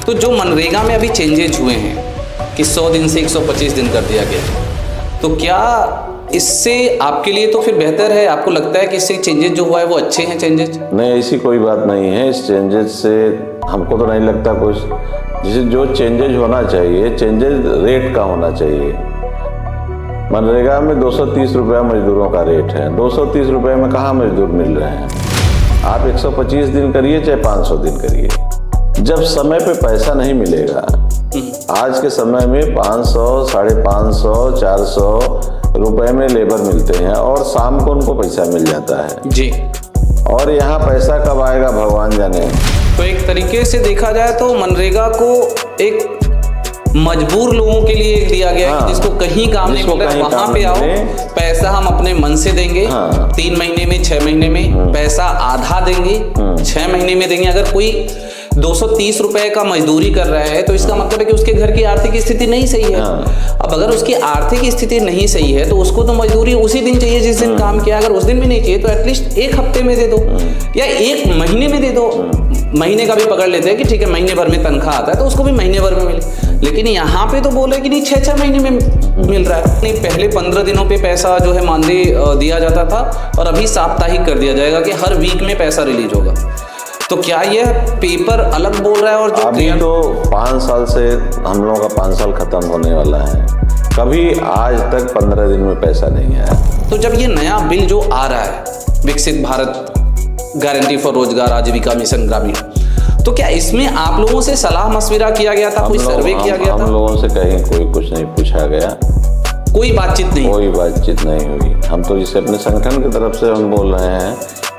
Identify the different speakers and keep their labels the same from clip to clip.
Speaker 1: तो जो मनरेगा में अभी चेंजेज हुए हैं कि 100 दिन से 125 दिन कर दिया गया, तो क्या इससे आपके लिए तो फिर बेहतर है? आपको लगता है कि इससे चेंजेस जो हुआ है वो अच्छे हैं चेंजेस?
Speaker 2: नहीं, ऐसी कोई बात नहीं है। इस चेंजेस से हमको तो नहीं लगता कुछ। जैसे जो चेंजेज होना चाहिए, चेंजेज रेट का होना चाहिए। मनरेगा में 230 रुपये मजदूरों का रेट है। 230 रुपये में कहाँ मजदूर मिल रहे हैं? आप 125 दिन करिए चाहे 500 दिन करिए, जब समय पे पैसा नहीं मिलेगा। आज के समय में 500, 550, 400 रुपए में लेबर मिलते हैं और शाम को उनको पैसा मिल जाता है
Speaker 1: जी।
Speaker 2: और यहाँ पैसा कब आएगा भगवान जाने।
Speaker 1: तो एक तरीके से देखा जाए तो मनरेगा को एक मजबूर लोगों के लिए दिया गया है, जिसको कहीं काम नहीं मिल रहा, वहां पे आओ, पैसा हम अपने मन से देंगे। 3 महीने में, 6 महीने में पैसा आधा देंगे, 6 महीने में देंगे। अगर कोई 230 रुपए का मजदूरी कर रहा है तो इसका मतलब है कि उसके घर की आर्थिक स्थिति नहीं सही है। अब अगर उसकी आर्थिक स्थिति नहीं सही है तो उसको तो मजदूरी उसी दिन चाहिए जिस दिन काम किया। अगर उस दिन भी नहीं चाहिए तो एटलीस्ट 1 हफ्ते में दे दो या 1 महीने में दे दो। महीने का भी पकड़ लेते हैं कि ठीक है महीने भर में तनख्वाह आता है तो उसको भी महीने भर में मिले। लेकिन यहाँ पे तो बोले कि नहीं 6-6 महीने में मिल रहा है। नहीं, पहले 15 दिनों पे पैसा जो है मानदेय दिया जाता था और अभी साप्ताहिक कर दिया जाएगा कि हर वीक में पैसा रिलीज होगा। तो क्या यह पेपर अलग बोल रहा है? और जो
Speaker 2: अभी तो 5 साल से हम लोगों का 5 साल खत्म होने वाला है, कभी आज तक 15 दिन में पैसा नहीं आया।
Speaker 1: तो जब ये नया बिल जो आ रहा है, विकसित भारत गारंटी फॉर रोजगार आजीविका मिशन ग्रामीण, तो क्या इसमें आप लोगों से सलाह मशविरा किया गया था? कोई सर्वे किया गया था?
Speaker 2: हम लोगों से कहीं कोई कुछ नहीं पूछा गया,
Speaker 1: कोई बातचीत नहीं?
Speaker 2: कोई बातचीत नहीं हुई। हम तो जिसे अपने संगठन की तरफ से हम बोल रहे हैं,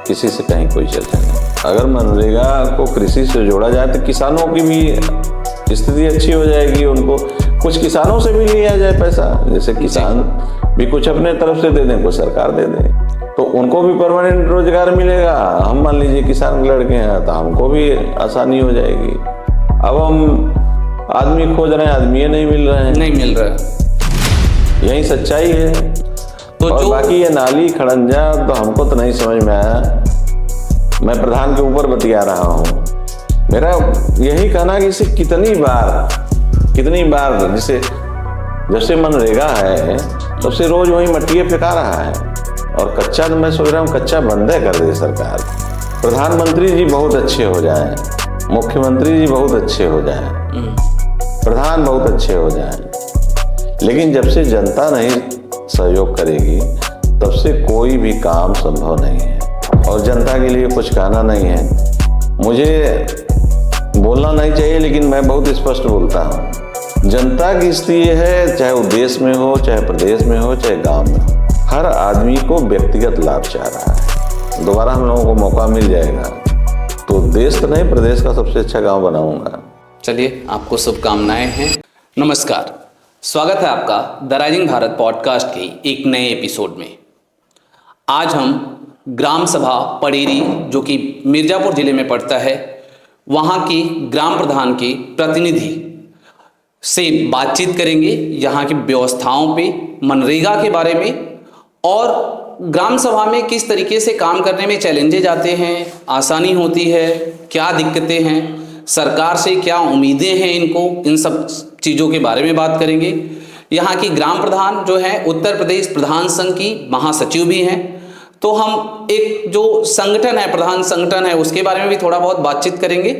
Speaker 2: किसी से कहीं कोई चर्चा नहीं। अगर मनरेगा को कृषि से जोड़ा जाए तो किसानों की भी स्थिति अच्छी हो जाएगी। उनको कुछ किसानों से भी लिया जाए पैसा, जैसे किसान भी कुछ अपने तरफ से दे दें, कुछ सरकार दे दे, तो उनको भी परमानेंट रोजगार मिलेगा। हम मान लीजिए किसान के लड़के हैं तो हमको भी आसानी हो जाएगी। अब हम आदमी खोज रहे हैं, आदमी नहीं मिल रहे हैं,
Speaker 1: नहीं मिल रहा है,
Speaker 2: यही सच्चाई है। तो और बाकी ये नाली खड़ंजा तो हमको तो नहीं समझ में आया। मैं प्रधान के ऊपर बतिया रहा हूँ। मेरा यही कहना है कि इसे कितनी बार जैसे जब से मनरेगा है तब से रोज वही मट्टियाँ फेंका रहा है और कच्चा तो मैं सोच रहा हूँ कच्चा बंद कर दे सरकार। प्रधानमंत्री जी बहुत अच्छे हो जाएं, मुख्यमंत्री जी बहुत अच्छे हो जाएं, प्रधान बहुत अच्छे हो जाएं, लेकिन जब से जनता नहीं सहयोग करेगी तब से कोई भी काम संभव नहीं है। और जनता के लिए कुछ कहना नहीं है, मुझे बोलना नहीं चाहिए लेकिन मैं बहुत स्पष्ट बोलता हूँ। जनता की स्थिति ये है, चाहे वो देश में हो, चाहे प्रदेश में हो, चाहे गांव में हो, हर आदमी को व्यक्तिगत लाभ चाह रहा है। दोबारा हम लोगों को मौका मिल जाएगा तो देश तो नहीं, प्रदेश का सबसे अच्छा गाँव बनाऊंगा।
Speaker 1: चलिए, आपको शुभकामनाएं हैं। नमस्कार, स्वागत है आपका द राइजिंग भारत पॉडकास्ट के एक नए एपिसोड में। आज हम ग्राम सभा पड़ेरी, जो कि मिर्जापुर जिले में पड़ता है, वहाँ की ग्राम प्रधान के प्रतिनिधि से बातचीत करेंगे यहाँ की व्यवस्थाओं पे, मनरेगा के बारे में, और ग्राम सभा में किस तरीके से काम करने में चैलेंजेज आते हैं, आसानी होती है, क्या दिक्कतें हैं, सरकार से क्या उम्मीदें हैं इनको, इन सब चीज़ों के बारे में बात करेंगे। यहाँ की ग्राम प्रधान जो है उत्तर प्रदेश प्रधान संघ की महासचिव भी हैं, तो हम एक जो संगठन है, प्रधान संगठन है, उसके बारे में भी थोड़ा बहुत बातचीत करेंगे।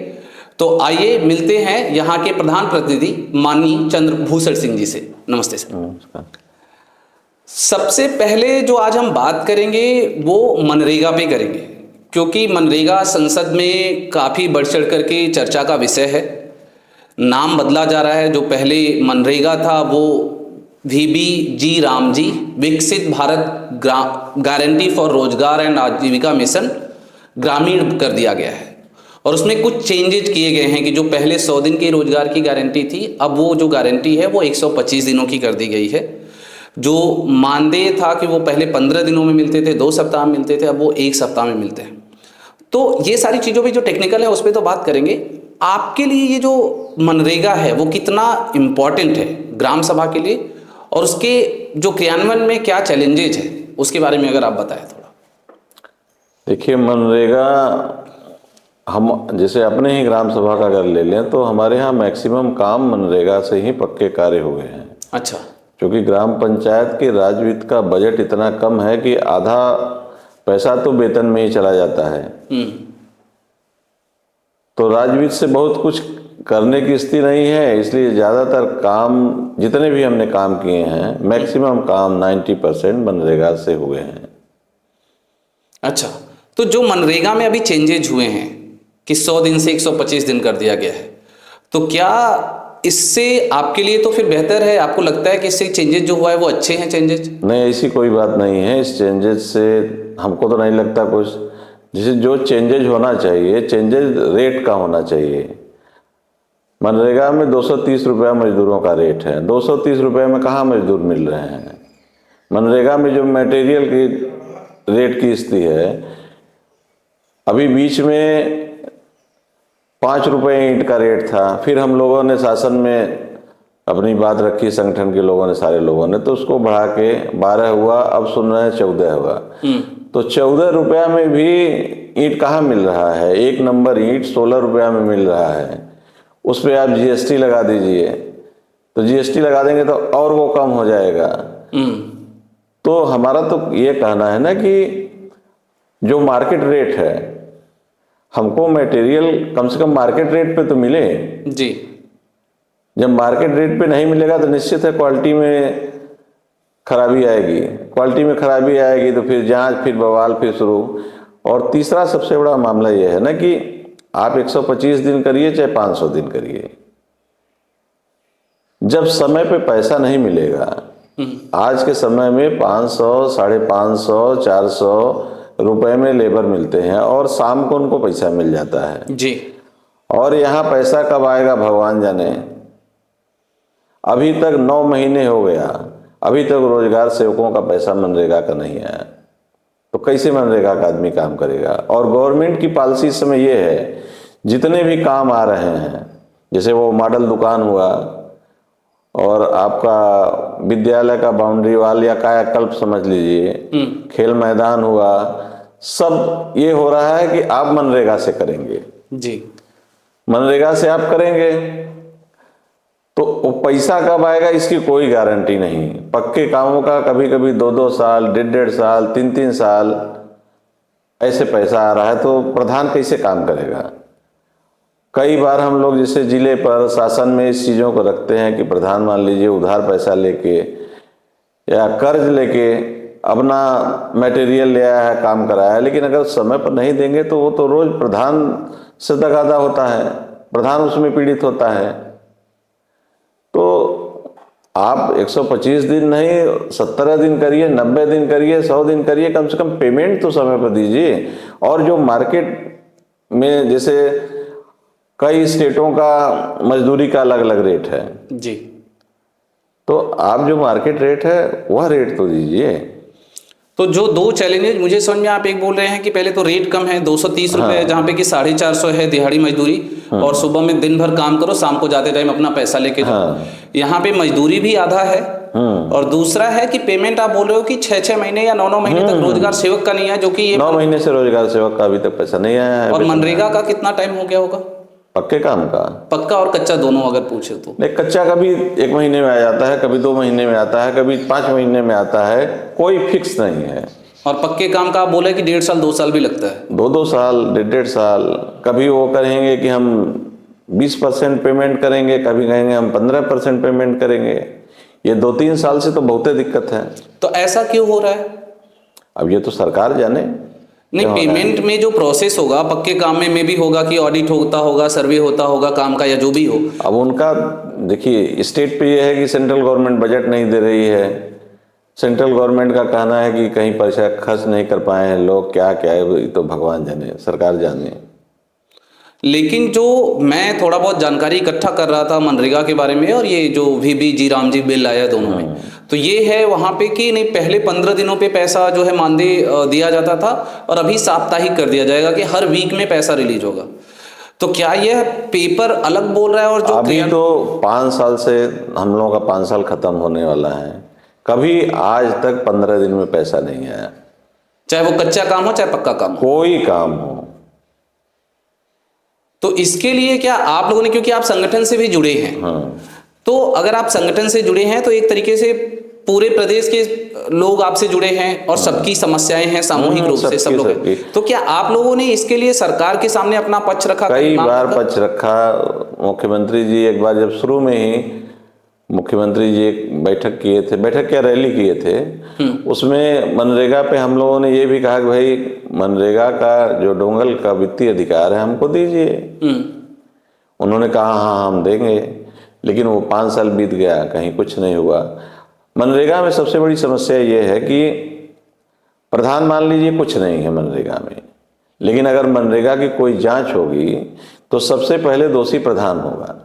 Speaker 1: तो आइए मिलते हैं यहाँ के प्रधान प्रतिनिधि माननीय चंद्रभूषण सिंह जी से। नमस्ते सर।
Speaker 2: नमस्कार।
Speaker 1: सबसे पहले जो आज हम बात करेंगे वो मनरेगा पे करेंगे, क्योंकि मनरेगा संसद में काफ़ी बढ़ चढ़ करके चर्चा का विषय है। नाम बदला जा रहा है, जो पहले मनरेगा था वो VBG रामजी, विकसित भारत गारंटी फॉर रोजगार एंड आजीविका मिशन ग्रामीण कर दिया गया है। और उसमें कुछ चेंजेज किए गए हैं कि जो पहले 100 दिन की रोजगार की गारंटी थी, अब वो जो गारंटी है वो 125 दिनों की कर दी गई है। जो मानदेय था कि वो पहले 15 दिनों में मिलते थे, 2 सप्ताह में मिलते थे, अब वो 1 सप्ताह में मिलते हैं। तो ये सारी चीज़ों पे जो टेक्निकल है उस पर तो बात करेंगे। आपके लिए ये जो मनरेगा है वो कितना इम्पॉर्टेंट है ग्राम सभा के लिए, और उसके जो क्रियान्वयन में क्या चैलेंजेज है उसके बारे में अगर आप बताएं थोड़ा।
Speaker 2: देखिए, मनरेगा हम जैसे अपने ही ग्राम सभा का अगर ले लें तो हमारे यहाँ मैक्सिमम काम मनरेगा से ही पक्के कार्य हुए हैं।
Speaker 1: अच्छा।
Speaker 2: क्योंकि ग्राम पंचायत के राज्य वित्त का बजट इतना कम है कि आधा पैसा तो वेतन में ही चला जाता है। तो राज्य वित्त से बहुत कुछ करने की स्थिति नहीं है, इसलिए ज़्यादातर काम जितने भी हमने काम किए हैं मैक्सिमम काम 90% मनरेगा से हुए हैं।
Speaker 1: अच्छा, तो जो मनरेगा में अभी चेंजेज हुए हैं कि 100 दिन से 125 दिन कर दिया गया है, तो क्या इससे आपके लिए तो फिर बेहतर है? आपको लगता है कि इससे चेंजेस जो हुआ है वो अच्छे हैं चेंजेस?
Speaker 2: नहीं, ऐसी कोई बात नहीं है। इस चेंजेस से हमको तो नहीं लगता कुछ। जैसे जो चेंजेज होना चाहिए, चेंजेज रेट का होना चाहिए। मनरेगा में 230 रुपया मजदूरों का रेट है, 230 रुपये में कहाँ मजदूर मिल रहे हैं। मनरेगा में जो मटेरियल की रेट की स्थिति है, अभी बीच में 5 रुपये ईंट का रेट था, फिर हम लोगों ने शासन में अपनी बात रखी, संगठन के लोगों ने, सारे लोगों ने, तो उसको बढ़ा के 12 हुआ, अब सुन रहे हैं 14 हुआ। तो 14 रुपया में भी ईंट कहाँ मिल रहा है? 1 नंबर ईंट 16 रुपया में मिल रहा है। उस पर आप जीएसटी लगा दीजिए, तो जीएसटी लगा देंगे तो और वो कम हो जाएगा। तो हमारा तो ये कहना है ना कि जो मार्केट रेट है, हमको मटेरियल कम से कम मार्केट रेट पे तो मिले
Speaker 1: जी।
Speaker 2: जब मार्केट रेट पे नहीं मिलेगा तो निश्चित है क्वालिटी में खराबी आएगी। क्वालिटी में खराबी आएगी तो फिर जांच, फिर बवाल, फिर शुरू। और तीसरा सबसे बड़ा मामला ये है ना कि आप 125 दिन करिए चाहे 500 दिन करिए, जब समय पे पैसा नहीं मिलेगा, आज के समय में 500, 550, 400 रुपए में लेबर मिलते हैं और शाम को उनको पैसा मिल जाता है
Speaker 1: जी।
Speaker 2: और यहाँ पैसा कब आएगा भगवान जाने। अभी तक 9 महीने हो गया, अभी तक रोजगार सेवकों का पैसा मनरेगा का नहीं आया, तो कैसे मनरेगा का आदमी काम करेगा। और गवर्नमेंट की पॉलिसी इस समय ये है, जितने भी काम आ रहे हैं, जैसे वो मॉडल दुकान हुआ और आपका विद्यालय का बाउंड्री वाल या कायाकल्प समझ लीजिए, खेल मैदान हुआ, सब ये हो रहा है कि आप मनरेगा से करेंगे
Speaker 1: जी।
Speaker 2: मनरेगा से आप करेंगे तो वो पैसा कब आएगा इसकी कोई गारंटी नहीं। पक्के कामों का कभी कभी 2-2 साल, 1.5 साल, 3-3 साल ऐसे पैसा आ रहा है, तो प्रधान कैसे काम करेगा। कई बार हम लोग जैसे जिले पर शासन में इस चीज़ों को रखते हैं कि प्रधान मान लीजिए उधार पैसा लेके या कर्ज लेके अपना मटेरियल ले आया है, काम कराया है, लेकिन अगर समय पर नहीं देंगे तो वो तो रोज प्रधान से तगादा होता है, प्रधान उसमें पीड़ित होता है। तो आप 125 दिन नहीं 17 दिन करिए, 90 दिन करिए, 100 दिन करिए, कम से कम पेमेंट तो समय पर दीजिए। और जो मार्केट में जैसे कई स्टेटों का मजदूरी का अलग अलग रेट है
Speaker 1: जी,
Speaker 2: तो आप जो मार्केट रेट है वह रेट तो दीजिए।
Speaker 1: तो जो 2 चैलेंजेस मुझे समझ में, आप एक बोल रहे हैं कि पहले तो रेट कम है 230 रुपये, जहाँ पे कि 450 है दिहाड़ी मजदूरी, और सुबह में दिन भर काम करो, शाम को जाते टाइम अपना पैसा लेके जाओ। यहाँ पे मजदूरी भी आधा है, और दूसरा है कि पेमेंट आप बोल रहे हो कि 6-6 महीने या 9-9 महीने तक रोजगार सेवक का नहीं है, जो कि ये
Speaker 2: 9 महीने से रोजगार सेवक का अभी तक पैसा नहीं आया है।
Speaker 1: और मनरेगा का कितना टाइम हो गया होगा?
Speaker 2: पक्के काम का
Speaker 1: पक्का और कच्चा दोनों अगर पूछे तो?
Speaker 2: नहीं, कच्चा कभी 1 महीने में आ जाता है, कभी 2 महीने में आता है, कभी 5 महीने में आता है, कोई फिक्स नहीं है।
Speaker 1: और पक्के काम का आप बोले कि 1.5 साल 2 साल भी लगता है?
Speaker 2: 2-2 साल, 1.5 साल। कभी वो कहेंगे कि हम 20% पेमेंट करेंगे, कभी कहेंगे हम 15% पेमेंट करेंगे। ये 2-3 साल से तो बहुत दिक्कत है।
Speaker 1: तो ऐसा क्यों हो रहा है?
Speaker 2: अब ये तो सरकार जाने।
Speaker 1: नहीं, पेमेंट में जो प्रोसेस होगा पक्के काम में भी होगा कि ऑडिट होता होगा, सर्वे होता होगा काम का, या जो भी हो।
Speaker 2: अब उनका देखिए, स्टेट पे ये है कि सेंट्रल गवर्नमेंट बजट नहीं दे रही है। सेंट्रल गवर्नमेंट का कहना है कि कहीं पैसा खर्च नहीं कर पाए हैं लोग, क्या क्या है तो भगवान जाने, सरकार जाने।
Speaker 1: लेकिन जो मैं थोड़ा बहुत जानकारी इकट्ठा कर रहा था मनरेगा के बारे में, और ये जो VB जी राम जी बिल आया दोनों में, तो ये है वहाँ पे कि नहीं, पहले 15 दिनों पे पैसा जो है मानदेय दिया जाता था, और अभी साप्ताहिक कर दिया जाएगा कि हर वीक में पैसा रिलीज होगा। तो क्या यह पेपर अलग बोल रहा है? और जो
Speaker 2: अभी तो 5 साल से हम लोगों का 5 साल खत्म होने वाला है, कभी आज तक 15 दिन में पैसा नहीं आया,
Speaker 1: चाहे वो कच्चा काम हो चाहे पक्का काम हो,
Speaker 2: कोई काम हो।
Speaker 1: तो इसके लिए क्या आप लोगों ने, क्योंकि आप संगठन से भी जुड़े हैं,
Speaker 2: हाँ।
Speaker 1: तो अगर आप संगठन से जुड़े हैं तो एक तरीके से पूरे प्रदेश के लोग आपसे जुड़े हैं और सबकी समस्याएं हैं सामूहिक रूप से सब लोग, तो क्या आप लोगों ने इसके लिए सरकार के सामने अपना पक्ष रखा?
Speaker 2: कई बार पक्ष रखा। मुख्यमंत्री जी एक बार जब शुरू में ही मुख्यमंत्री जी एक बैठक किए थे, बैठक क्या रैली किए थे, उसमें मनरेगा पे हम लोगों ने ये भी कहा कि भाई मनरेगा का जो डोंगल का वित्तीय अधिकार है हमको दीजिए। उन्होंने कहा हाँ हम देंगे, लेकिन वो 5 साल बीत गया, कहीं कुछ नहीं हुआ। मनरेगा में सबसे बड़ी समस्या ये है कि प्रधान मान लीजिए कुछ नहीं है मनरेगा में, लेकिन अगर मनरेगा की कोई जांच होगी तो सबसे पहले दोषी प्रधान होगा।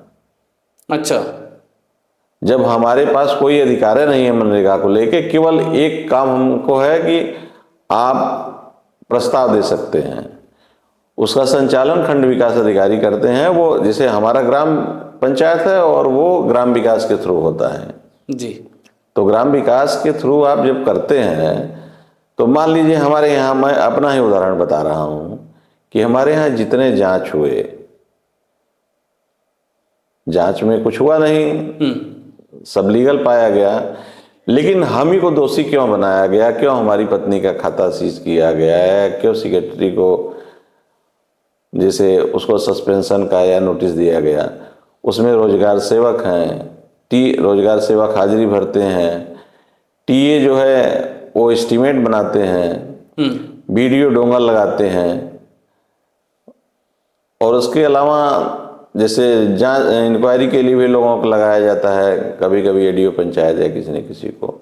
Speaker 1: अच्छा।
Speaker 2: जब हमारे पास कोई अधिकार नहीं है मनरेगा को लेके, केवल एक काम हमको है कि आप प्रस्ताव दे सकते हैं, उसका संचालन खंड विकास अधिकारी करते हैं। वो जैसे हमारा ग्राम पंचायत है और वो ग्राम विकास के थ्रू होता है
Speaker 1: जी।
Speaker 2: तो ग्राम विकास के थ्रू आप जब करते हैं तो मान लीजिए हमारे यहाँ, मैं अपना ही उदाहरण बता रहा हूँ कि हमारे यहाँ जितने जांच हुए, जांच में कुछ हुआ नहीं, सब लीगल पाया गया, लेकिन हम ही को दोषी क्यों बनाया गया? क्यों हमारी पत्नी का खाता सीज किया गया है? क्यों सेक्रेटरी को जैसे उसको सस्पेंशन का या नोटिस दिया गया? उसमें रोजगार सेवक हैं, रोजगार सेवक हाजिरी भरते हैं, टीए जो है वो एस्टीमेट बनाते हैं, वीडियो डोंगल लगाते हैं, और उसके अलावा जैसे जांच इंक्वायरी के लिए भी लोगों को लगाया जाता है, कभी कभी एडीओ पंचायत या किसी न किसी को।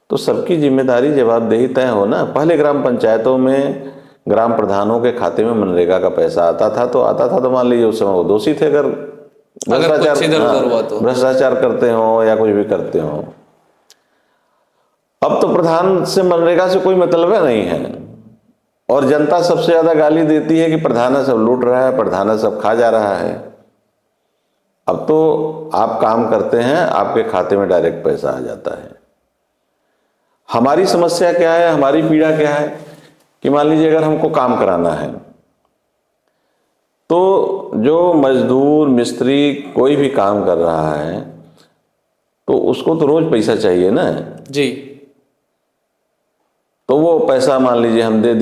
Speaker 2: तो सबकी जिम्मेदारी जवाबदेही तय हो ना। पहले ग्राम पंचायतों में ग्राम प्रधानों के खाते में मनरेगा का पैसा आता था तो मान लीजिए उस समय वो दोषी थे अगर भ्रष्टाचार करते हो या कुछ भी करते हो। अब तो प्रधान से मनरेगा से कोई मतलब नहीं है, और जनता सबसे ज्यादा गाली देती है कि प्रधान सब लूट रहा है, प्रधान सब खा जा रहा है। अब तो आप काम करते हैं, आपके खाते में डायरेक्ट पैसा आ जाता है। हमारी समस्या क्या है, हमारी पीड़ा क्या है कि मान लीजिए अगर हमको काम कराना है तो जो मजदूर मिस्त्री कोई भी काम कर रहा है तो उसको तो रोज पैसा चाहिए ना
Speaker 1: जी।
Speaker 2: तो वो पैसा मान लीजिए हम दे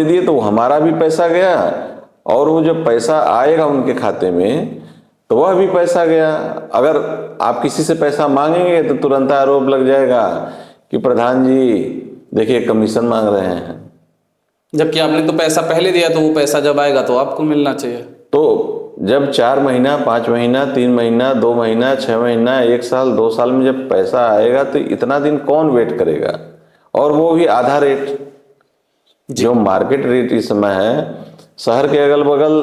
Speaker 2: दिए तो हमारा भी पैसा गया, और वो जब पैसा आएगा उनके खाते में तो वह भी पैसा गया। अगर आप किसी से पैसा मांगेंगे तो तुरंत आरोप लग जाएगा कि प्रधान जी देखिए कमीशन मांग रहे हैं,
Speaker 1: जबकि आपने तो पैसा पहले दिया, तो वो पैसा जब आएगा तो आपको मिलना चाहिए।
Speaker 2: तो जब 4 महीना 5 महीना 3 महीना 2 महीना 6 महीना 1 साल 2 साल में जब पैसा आएगा तो इतना दिन कौन वेट करेगा? और वो भी आधा रेट, जो मार्केट रेट इस समय है। शहर के अगल बगल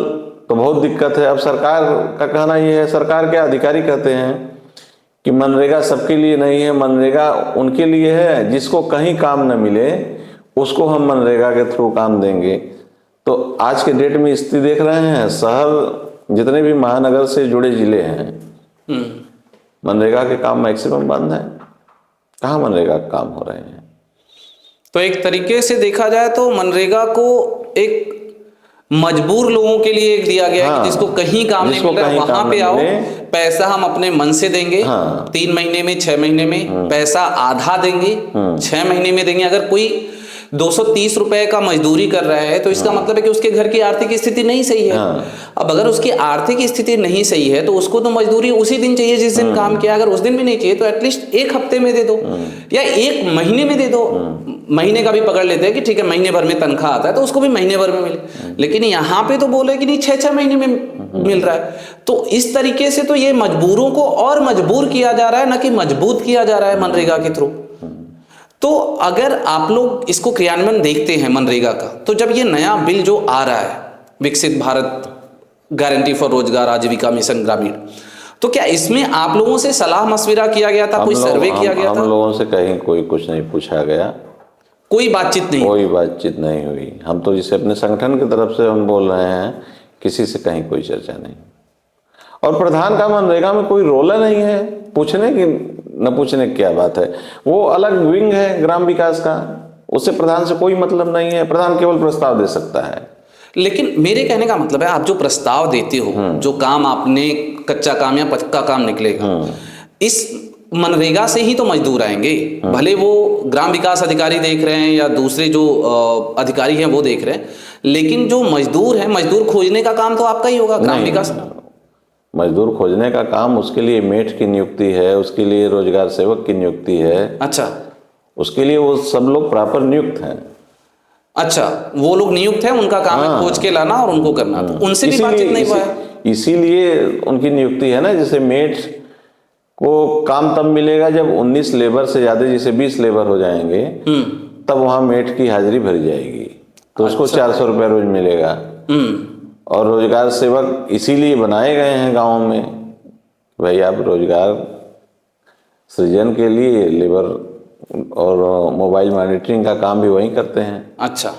Speaker 2: तो बहुत दिक्कत है। अब सरकार का कहना ये है, सरकार के अधिकारी कहते हैं कि मनरेगा सबके लिए नहीं है, मनरेगा उनके लिए है जिसको कहीं काम न मिले उसको हम मनरेगा के थ्रू काम देंगे। तो आज के डेट में स्थिति देख रहे हैं, शहर जितने भी महानगर से जुड़े जिले हैं मनरेगा के काम मैक्सिमम बंद है। कहाँ मनरेगा के काम हो रहे हैं?
Speaker 1: तो एक तरीके से देखा जाए तो मनरेगा को एक मजबूर लोगों के लिए एक दिया गया है कि जिसको कहीं काम नहीं मिल रहा है वहां पे आओ, पैसा हम अपने मन से देंगे। 3 महीने में 6 महीने में पैसा आधा देंगे, 6 महीने में देंगे। अगर कोई 230 रुपए का मजदूरी कर रहा है तो इसका मतलब है कि उसके घर की आर्थिक स्थिति नहीं सही है। अब अगर उसकी आर्थिक स्थिति नहीं सही है तो उसको तो मजदूरी उसी दिन चाहिए जिस दिन काम किया। अगर उस दिन भी नहीं चाहिए तो एटलीस्ट 1 हफ्ते में दे दो या 1 महीने में दे दो। महीने का भी पकड़ लेते हैं कि ठीक है महीने भर में तनख्वाह आता है तो उसको भी महीने भर में मिले, लेकिन यहाँ पे तो बोले कि नहीं 6-6 महीने में मिल रहा है। तो इस तरीके से तो ये मजबूरों को और मजबूर किया जा रहा है, ना कि मजबूत किया जा रहा है मनरेगा के थ्रू। तो अगर आप लोग इसको क्रियान्वयन देखते हैं मनरेगा का, तो जब ये नया बिल जो आ रहा है विकसित भारत गारंटी फॉर रोजगार आजीविका मिशन ग्रामीण, तो क्या इसमें आप लोगों से सलाह मशविरा किया गया था? कोई सर्वे किया गया था?
Speaker 2: हम लोगों से कहीं कोई कुछ नहीं पूछा गया,
Speaker 1: कोई बातचीत नहीं,
Speaker 2: कोई बातचीत नहीं हुई। हम तो जिसे अपने संगठन की तरफ से हम बोल रहे हैं, किसी से कहीं कोई चर्चा नहीं। और प्रधान का मनरेगा में कोई रोल नहीं है पूछने की, न पूछने की क्या बात है। वो अलग विंग है ग्राम विकास का, उससे प्रधान से कोई मतलब नहीं है। प्रधान केवल प्रस्ताव दे सकता है।
Speaker 1: लेकिन मेरे कहने का मतलब है, आप जो प्रस्ताव देते हो, जो काम आपने कच्चा काम या पक्का काम निकलेगा, इस मनरेगा से ही तो मजदूर आएंगे। भले वो ग्राम विकास अधिकारी देख रहे हैं या दूसरे जो अधिकारी हैं वो देख रहे हैं, लेकिन जो मजदूर है, मजदूर खोजने का काम तो आपका ही होगा, ग्राम विकास।
Speaker 2: मजदूर खोजने का काम, उसके लिए मेट की नियुक्ति है, उसके लिए रोजगार सेवक की नियुक्ति है।
Speaker 1: अच्छा,
Speaker 2: उसके लिए वो सब लोग प्रॉपर नियुक्त हैं।
Speaker 1: अच्छा, वो लोग नियुक्त हैं, उनका काम है खोज के लाना और उनको करना। तो उनसे भी बातचीत नहीं हुआ है?
Speaker 2: इसीलिए उनकी नियुक्ति है ना। जैसे मेट को काम तब मिलेगा जब 19 लेबर से ज्यादा, जैसे 20 लेबर हो जाएंगे, तब वहां मेट की हाजिरी भरी जाएगी, तो उसको 400 रुपया रोज मिलेगा। और रोजगार सेवक इसीलिए बनाए गए हैं गाँव में, भाई आप रोजगार सृजन के लिए लेबर और मोबाइल मॉनिटरिंग का काम भी वही करते हैं।
Speaker 1: अच्छा,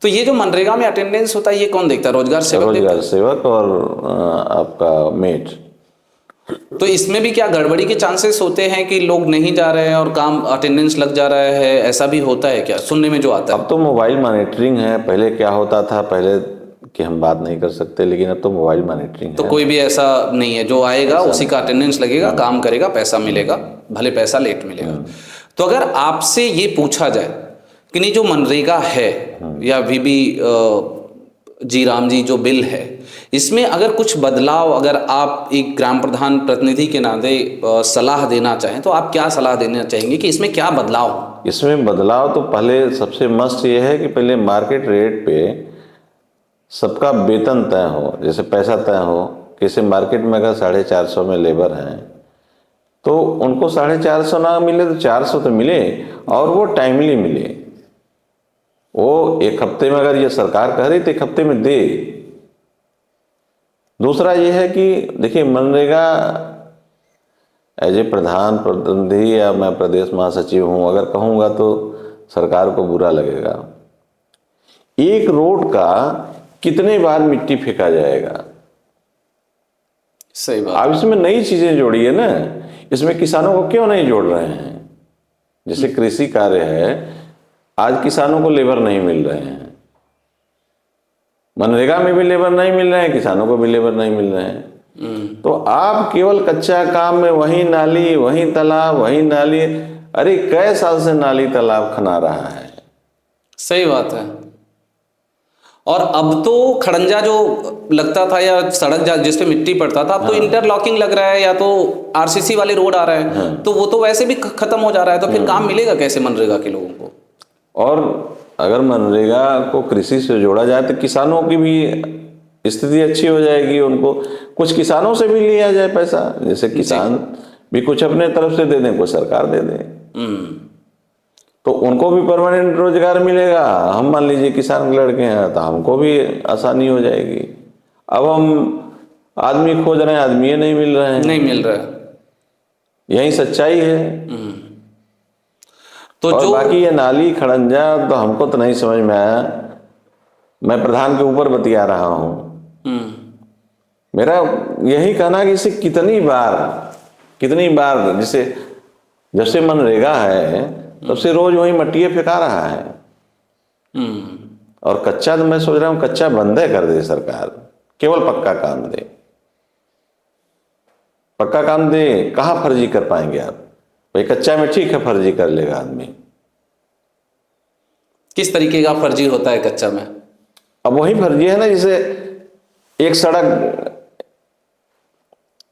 Speaker 1: तो ये जो मनरेगा में अटेंडेंस होता है ये कौन देखता है? रोजगार सेवक?
Speaker 2: रोजगार सेवक और आपका मेट।
Speaker 1: तो इसमें भी क्या गड़बड़ी के चांसेस होते हैं कि लोग नहीं जा रहे हैं और काम अटेंडेंस लग जा रहा है? ऐसा भी होता है क्या, सुनने में जो आता है?
Speaker 2: अब तो मोबाइल मॉनिटरिंग है, पहले क्या होता था, पहले कि हम बात नहीं कर सकते, लेकिन अब तो मोबाइल मॉनिटरिंग
Speaker 1: तो
Speaker 2: है।
Speaker 1: कोई भी ऐसा नहीं है, जो आएगा उसी का अटेंडेंस लगेगा, काम करेगा, पैसा मिलेगा, भले पैसा लेट मिलेगा। तो अगर आपसे ये पूछा जाए कि नहीं, जो मनरेगा है या VB जी राम जी जो बिल है, इसमें अगर कुछ बदलाव, अगर आप एक ग्राम प्रधान प्रतिनिधि के नाते सलाह देना चाहें, तो आप क्या सलाह देना चाहेंगे कि इसमें क्या बदलाव हो?
Speaker 2: इसमें बदलाव तो पहले सबसे मस्त ये है कि पहले मार्केट रेट पे सबका वेतन तय हो, जैसे पैसा तय हो। किसी मार्केट में अगर 450 में लेबर हैं तो उनको 450 ना मिले तो 400 तो मिले, और वो टाइमली मिले। वो एक हफ्ते में, अगर ये सरकार कह रही तो एक हफ्ते में दे। दूसरा ये है कि देखिए, मनरेगा एज ए प्रधान प्रतिनिधि या मैं प्रदेश महासचिव हूं, अगर कहूंगा तो सरकार को बुरा लगेगा। एक रोड का कितने बार मिट्टी फेंका जाएगा?
Speaker 1: सही बात।
Speaker 2: अब इसमें नई चीजें जोड़ी है ना, इसमें किसानों को क्यों नहीं जोड़ रहे हैं? जैसे कृषि कार्य है, आज किसानों को लेबर नहीं मिल रहे हैं, मनरेगा में भी लेबर नहीं मिल रहे हैं, किसानों को भी लेबर नहीं मिल रहे हैं। तो आप केवल कच्चा काम में वही नाली, वही तालाब, वही नाली, अरे कई साल से नाली तालाब खना रहा है।
Speaker 1: सही बात है। और अब तो खड़ंजा जो लगता था या सड़क जिस पे मिट्टी पड़ता था, अब तो इंटरलॉकिंग लग रहा है या तो RCC वाले रोड आ रहे हैं, तो वो तो वैसे भी खत्म हो जा रहा है। तो फिर काम मिलेगा कैसे मनरेगा के लोगों को?
Speaker 2: और अगर मनरेगा को कृषि से जोड़ा जाए तो किसानों की भी स्थिति अच्छी हो जाएगी। उनको कुछ किसानों से भी लिया जाए पैसा, जैसे किसान भी कुछ अपने तरफ से दे दें, कुछ सरकार दे दे, तो उनको भी परमानेंट रोजगार मिलेगा। हम मान लीजिए किसान के लड़के हैं तो हमको भी आसानी हो जाएगी। अब हम आदमी खोज रहे हैं, आदमी नहीं मिल रहे हैं,
Speaker 1: नहीं मिल रहा है,
Speaker 2: यही सच्चाई है।
Speaker 1: तो
Speaker 2: और
Speaker 1: जो
Speaker 2: बाकी ये नाली खड़ंजा तो हमको तो नहीं समझ में आया। मैं प्रधान के ऊपर बतिया रहा हूं। मेरा यही कहना कि इसे कितनी बार जैसे जब से मनरेगा है तब से रोज वही मट्टी फेंका रहा है। और कच्चा तो मैं सोच रहा हूं कच्चा बंद कर दे सरकार, केवल पक्का काम दे। पक्का काम दे, कहां फर्जी कर पाएंगे आप? भाई कच्चा में ठीक है, फर्जी कर लेगा आदमी।
Speaker 1: किस तरीके का फर्जी होता है कच्चा में?
Speaker 2: अब वही फर्जी है ना, जैसे एक सड़क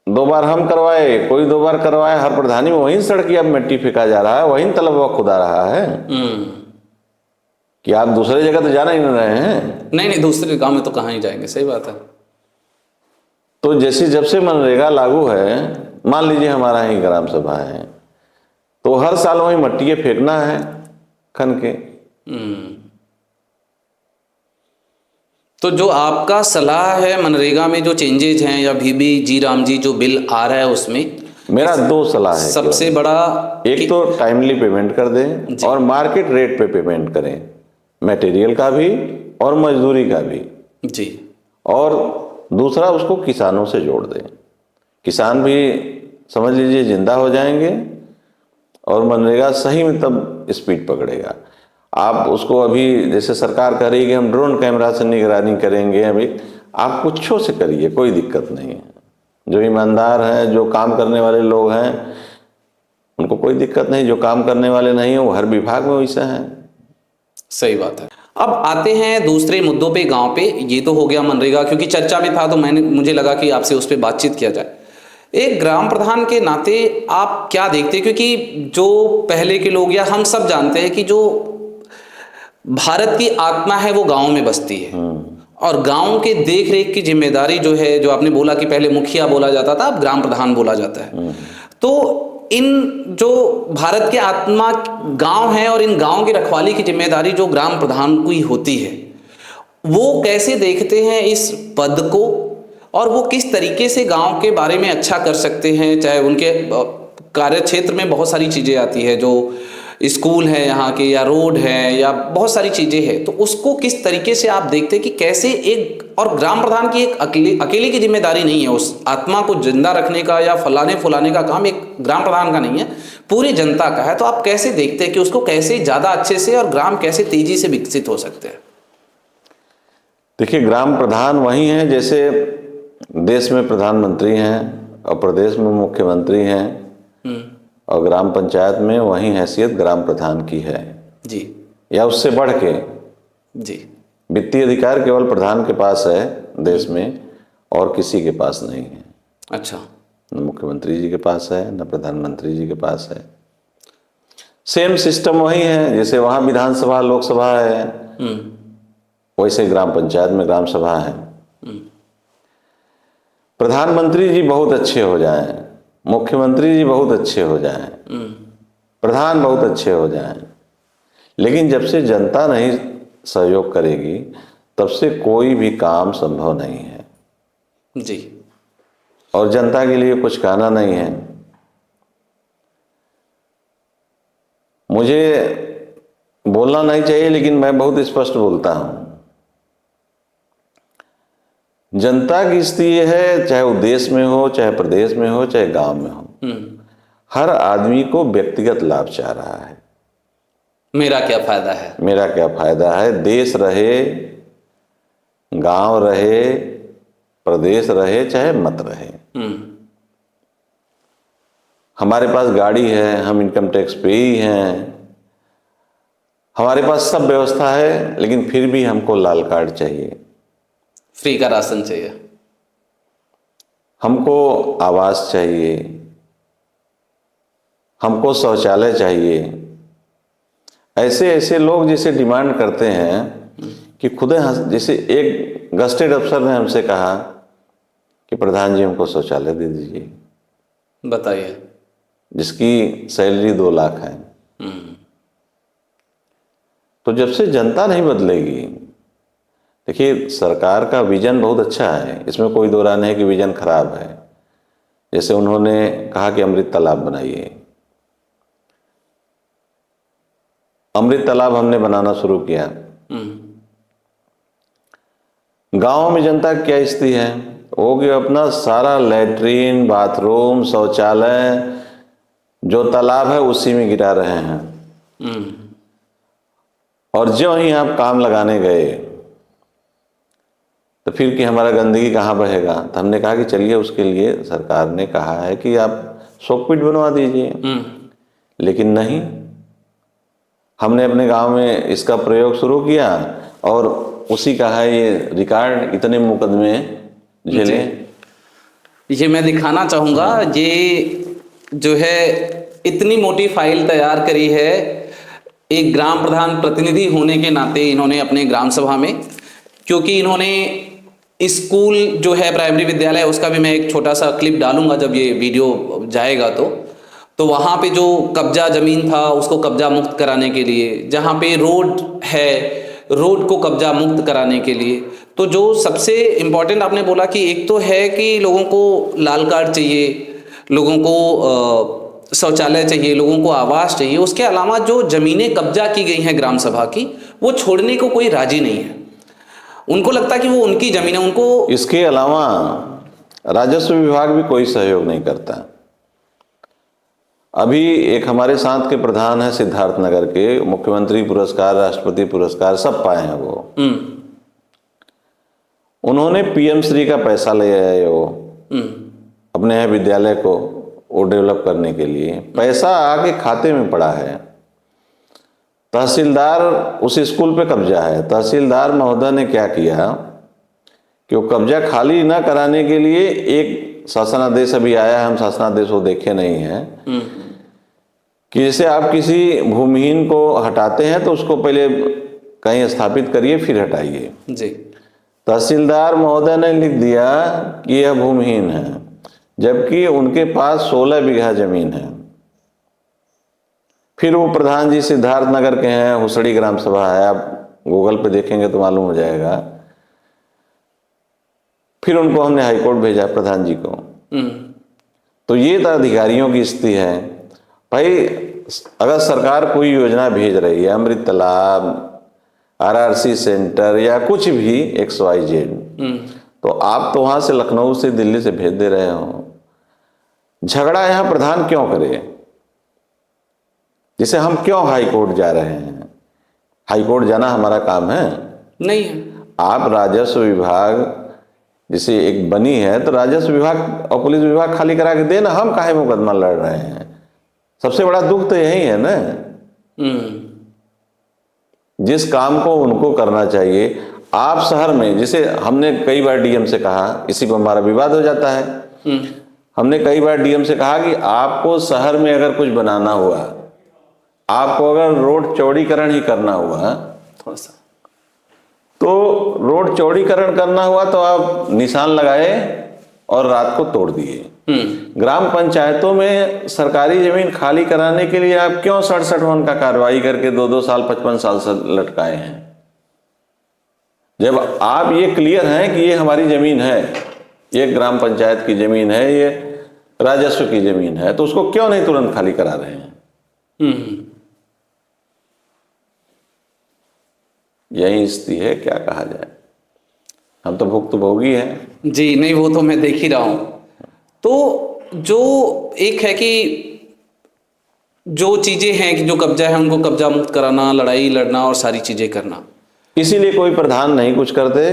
Speaker 2: 2 बार हम करवाए, कोई 2 बार करवाए, हर प्रधानी में वही सड़क की अब मिट्टी फेंका जा रहा है, वही तलबा खुदा रहा है। कि आप दूसरे जगह तो जाना ही नहीं रहे हैं।
Speaker 1: नहीं, दूसरे गांव में तो कहाँ ही जाएंगे। सही बात है।
Speaker 2: तो जैसे जब से मनरेगा लागू है, मान लीजिए हमारा ही ग्राम सभा है, तो हर साल वही मट्टी फेंकना है खन के।
Speaker 1: तो जो आपका सलाह है मनरेगा में जो चेंजेज हैं या VB जी राम जी जो बिल आ रहा है उसमें,
Speaker 2: मेरा 2 सलाह है।
Speaker 1: सबसे बड़ा
Speaker 2: एक तो टाइमली पेमेंट कर दें और मार्केट रेट पे पेमेंट करें, मटेरियल का भी और मजदूरी का भी
Speaker 1: जी।
Speaker 2: और दूसरा उसको किसानों से जोड़ दें। किसान भी समझ लीजिए जिंदा हो जाएंगे और मनरेगा सही में तब स्पीड पकड़ेगा। आप उसको अभी जैसे सरकार कह रही है कि हम ड्रोन कैमरा से निगरानी करेंगे, अभी आप कुछों से करिए, कोई दिक्कत नहीं है। जो ईमानदार हैं, जो काम करने वाले लोग हैं, उनको कोई दिक्कत नहीं। जो काम करने वाले नहीं है वो हर विभाग में वैसा है।
Speaker 1: सही बात है। अब आते हैं दूसरे मुद्दों पे, गांव पे। ये तो हो गया मनरेगा, क्योंकि चर्चा में था तो मुझे लगा कि आपसे उस पर बातचीत किया जाए। एक ग्राम प्रधान के नाते आप क्या देखते हैं, क्योंकि जो पहले के लोग या हम सब जानते हैं कि जो भारत की आत्मा है वो गांव में बसती है, और गांव के देख रेख की जिम्मेदारी जो है, जो आपने बोला कि पहले मुखिया बोला जाता था, अब ग्राम प्रधान बोला जाता है। तो इन जो भारत के आत्मा गांव है और इन गांव की रखवाली की जिम्मेदारी जो ग्राम प्रधान की होती है, वो कैसे देखते हैं इस पद को, और वो किस तरीके से गांव के बारे में अच्छा कर सकते हैं? चाहे उनके कार्य क्षेत्र में बहुत सारी चीज़ें आती है, जो स्कूल है यहाँ के, या रोड है, या बहुत सारी चीज़ें हैं, तो उसको किस तरीके से आप देखते हैं कि कैसे एक, और ग्राम प्रधान की एक अकेले की जिम्मेदारी नहीं है, उस आत्मा को जिंदा रखने का या फलाने फुलाने का काम एक ग्राम प्रधान का नहीं है, पूरी जनता का है। तो आप कैसे देखते हैं कि उसको कैसे ज़्यादा अच्छे से और ग्राम कैसे तेजी से विकसित हो सकते हैं?
Speaker 2: देखिए, ग्राम प्रधान वही हैं जैसे देश में प्रधानमंत्री हैं और प्रदेश में मुख्यमंत्री हैं, और ग्राम पंचायत में वही हैसियत ग्राम प्रधान की है
Speaker 1: जी,
Speaker 2: या उससे बढ़ के
Speaker 1: जी।
Speaker 2: वित्तीय अधिकार केवल प्रधान के पास है देश में, और किसी के पास नहीं है।
Speaker 1: अच्छा।
Speaker 2: न मुख्यमंत्री जी के पास है, न प्रधानमंत्री जी के पास है। सेम सिस्टम वही है, जैसे वहाँ विधानसभा लोकसभा है, वैसे ग्राम पंचायत में ग्राम सभा है। प्रधानमंत्री जी बहुत अच्छे हो जाएं, मुख्यमंत्री जी बहुत अच्छे हो जाएं, प्रधान बहुत अच्छे हो जाएं, लेकिन जब से जनता नहीं सहयोग करेगी तब से कोई भी काम संभव नहीं है
Speaker 1: जी।
Speaker 2: और जनता के लिए कुछ कहना नहीं है। मुझे बोलना नहीं चाहिए, लेकिन मैं बहुत स्पष्ट बोलता हूं। जनता की स्थिति ये है, चाहे वो देश में हो, चाहे प्रदेश में हो, चाहे गांव में हो, हर आदमी को व्यक्तिगत लाभ चाह रहा है।
Speaker 1: मेरा क्या फायदा है,
Speaker 2: मेरा क्या फायदा है। देश रहे, गांव रहे, प्रदेश रहे, चाहे मत रहे। हमारे पास गाड़ी है, हम इनकम टैक्स पे ही हैं, हमारे पास सब व्यवस्था है, लेकिन फिर भी हमको लाल कार्ड चाहिए,
Speaker 1: फ्री का राशन चाहिए,
Speaker 2: हमको आवास चाहिए, हमको शौचालय चाहिए। ऐसे ऐसे लोग जैसे डिमांड करते हैं कि खुदे जैसे एक गस्टेड अफसर ने हमसे कहा कि प्रधान जी हमको शौचालय दे दीजिए,
Speaker 1: बताइए,
Speaker 2: जिसकी सैलरी 2 लाख है। तो जब से जनता नहीं बदलेगी, देखिए सरकार का विजन बहुत अच्छा है, इसमें कोई दो राय नहीं कि विजन खराब है। जैसे उन्होंने कहा कि अमृत तालाब बनाइए, अमृत तालाब हमने बनाना शुरू किया। गांव में जनता की क्या स्थिति है, वो कि अपना सारा लैट्रीन, बाथरूम, शौचालय जो तालाब है उसी में गिरा रहे हैं। और जो ही आप काम लगाने गए तो फिर कि हमारा गंदगी कहाँ बहेगा, तो हमने कहा कि चलिए उसके लिए सरकार ने कहा है कि आप शोकपीट बनवा दीजिए, लेकिन नहीं, हमने अपने गांव में इसका प्रयोग शुरू किया और उसी का है ये रिकॉर्ड, इतने मुकदमे झेले।
Speaker 1: ये मैं दिखाना चाहूँगा, ये जो है इतनी मोटी फाइल तैयार करी है एक ग्राम प्रधान प्रतिनिधि होने के नाते इन्होंने अपने ग्राम सभा में, क्योंकि इन्होंने स्कूल जो है प्राइमरी विद्यालय, उसका भी मैं एक छोटा सा क्लिप डालूंगा जब ये वीडियो जाएगा तो वहाँ पे जो कब्जा ज़मीन था उसको कब्जा मुक्त कराने के लिए, जहाँ पे रोड है रोड को कब्जा मुक्त कराने के लिए। तो जो सबसे इम्पोर्टेंट आपने बोला कि एक तो है कि लोगों को लाल कार्ड चाहिए, लोगों को शौचालय चाहिए, लोगों को आवास चाहिए, उसके अलावा जो ज़मीनें कब्जा की गई हैं ग्राम सभा की वो छोड़ने को कोई राजी नहीं है। उनको लगता है कि वो उनकी ज़मीन है, उनको।
Speaker 2: इसके अलावा राजस्व विभाग भी कोई सहयोग नहीं करता। अभी एक हमारे साथ के प्रधान है सिद्धार्थनगर के, मुख्यमंत्री पुरस्कार, राष्ट्रपति पुरस्कार सब पाए हैं वो। उन्होंने पीएम श्री का पैसा ले आए वो अपने यहाँ विद्यालय को वो डेवलप करने के लिए। पैसा आके खाते में पड़ा है। तहसीलदार, उस स्कूल पे कब्जा है। तहसीलदार महोदय ने क्या किया कि वो कब्जा खाली न कराने के लिए एक शासनादेश अभी आया है, हम शासनादेश वो देखे नहीं हैं, कि जैसे आप किसी भूमिहीन को हटाते हैं तो उसको पहले कहीं स्थापित करिए फिर हटाइए
Speaker 1: जी।
Speaker 2: तहसीलदार महोदय ने लिख दिया कि यह भूमिहीन है, जबकि उनके पास 16 बीघा जमीन है। फिर वो प्रधान जी सिद्धार्थनगर के हैं, हुसड़ी ग्राम सभा है, आप गूगल पे देखेंगे तो मालूम हो जाएगा। फिर उनको हमने हाईकोर्ट भेजा, प्रधान जी को। तो ये तो अधिकारियों की स्थिति है भाई। अगर सरकार कोई योजना भेज रही है, अमृत तालाब, आरआरसी सेंटर या कुछ भी XYZ, तो आप तो वहां से लखनऊ से दिल्ली से भेज दे रहे हो। झगड़ा यहां प्रधान क्यों करे? जिसे हम क्यों हाई कोर्ट जा रहे हैं? हाई कोर्ट जाना हमारा काम है?
Speaker 1: नहीं है।
Speaker 2: आप राजस्व विभाग जैसे एक बनी है तो राजस्व विभाग और पुलिस विभाग खाली करा के देना, हम काहे मुकदमा लड़ रहे हैं? सबसे बड़ा दुख तो यही है ना। जिस काम को उनको करना चाहिए। आप शहर में, जैसे हमने कई बार डीएम से कहा, इसी पर हमारा विवाद हो जाता है। हमने कई बार डीएम से कहा कि आपको शहर में अगर कुछ बनाना हुआ, आपको अगर रोड चौड़ीकरण ही करना हुआ,
Speaker 1: थोड़ा सा
Speaker 2: तो रोड चौड़ीकरण करना हुआ तो आप निशान लगाए और रात को तोड़ दिए। ग्राम पंचायतों में सरकारी जमीन खाली कराने के लिए आप क्यों 67 का कार्रवाई करके 2-2 साल 55 साल से लटकाए हैं? जब आप ये क्लियर हैं कि ये हमारी जमीन है, ये ग्राम पंचायत की जमीन है, ये राजस्व की जमीन है, तो उसको क्यों नहीं तुरंत खाली करा रहे हैं? यही स्थिति है, क्या कहा जाए। हम तो भुक्तभोगी हैं
Speaker 1: जी। नहीं, वो तो मैं देख ही रहा हूं। तो जो एक है कि जो चीजें हैं कि जो कब्जा है उनको कब्जा मुक्त कराना, लड़ाई लड़ना और सारी चीजें करना,
Speaker 2: इसीलिए कोई प्रधान नहीं कुछ करते,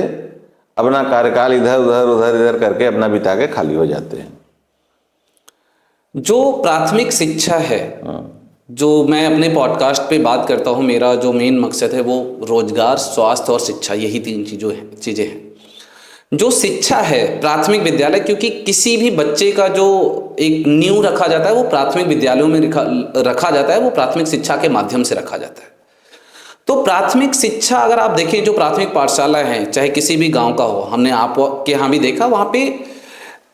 Speaker 2: अपना कार्यकाल इधर करके अपना बिता के खाली हो जाते हैं।
Speaker 1: जो प्राथमिक शिक्षा है, जो मैं अपने पॉडकास्ट पे बात करता हूँ, मेरा जो मेन मकसद है वो रोजगार, स्वास्थ्य और शिक्षा, यही 3 चीज़ें हैं। जो शिक्षा है प्राथमिक विद्यालय, क्योंकि किसी भी बच्चे का जो एक नींव रखा जाता है वो प्राथमिक विद्यालयों में रखा जाता है, वो प्राथमिक शिक्षा के माध्यम से रखा जाता है। तो प्राथमिक शिक्षा अगर आप देखें, जो प्राथमिक पाठशाला हैं, चाहे किसी भी गाँव का हो, हमने आपके यहाँ भी देखा, वहाँ पे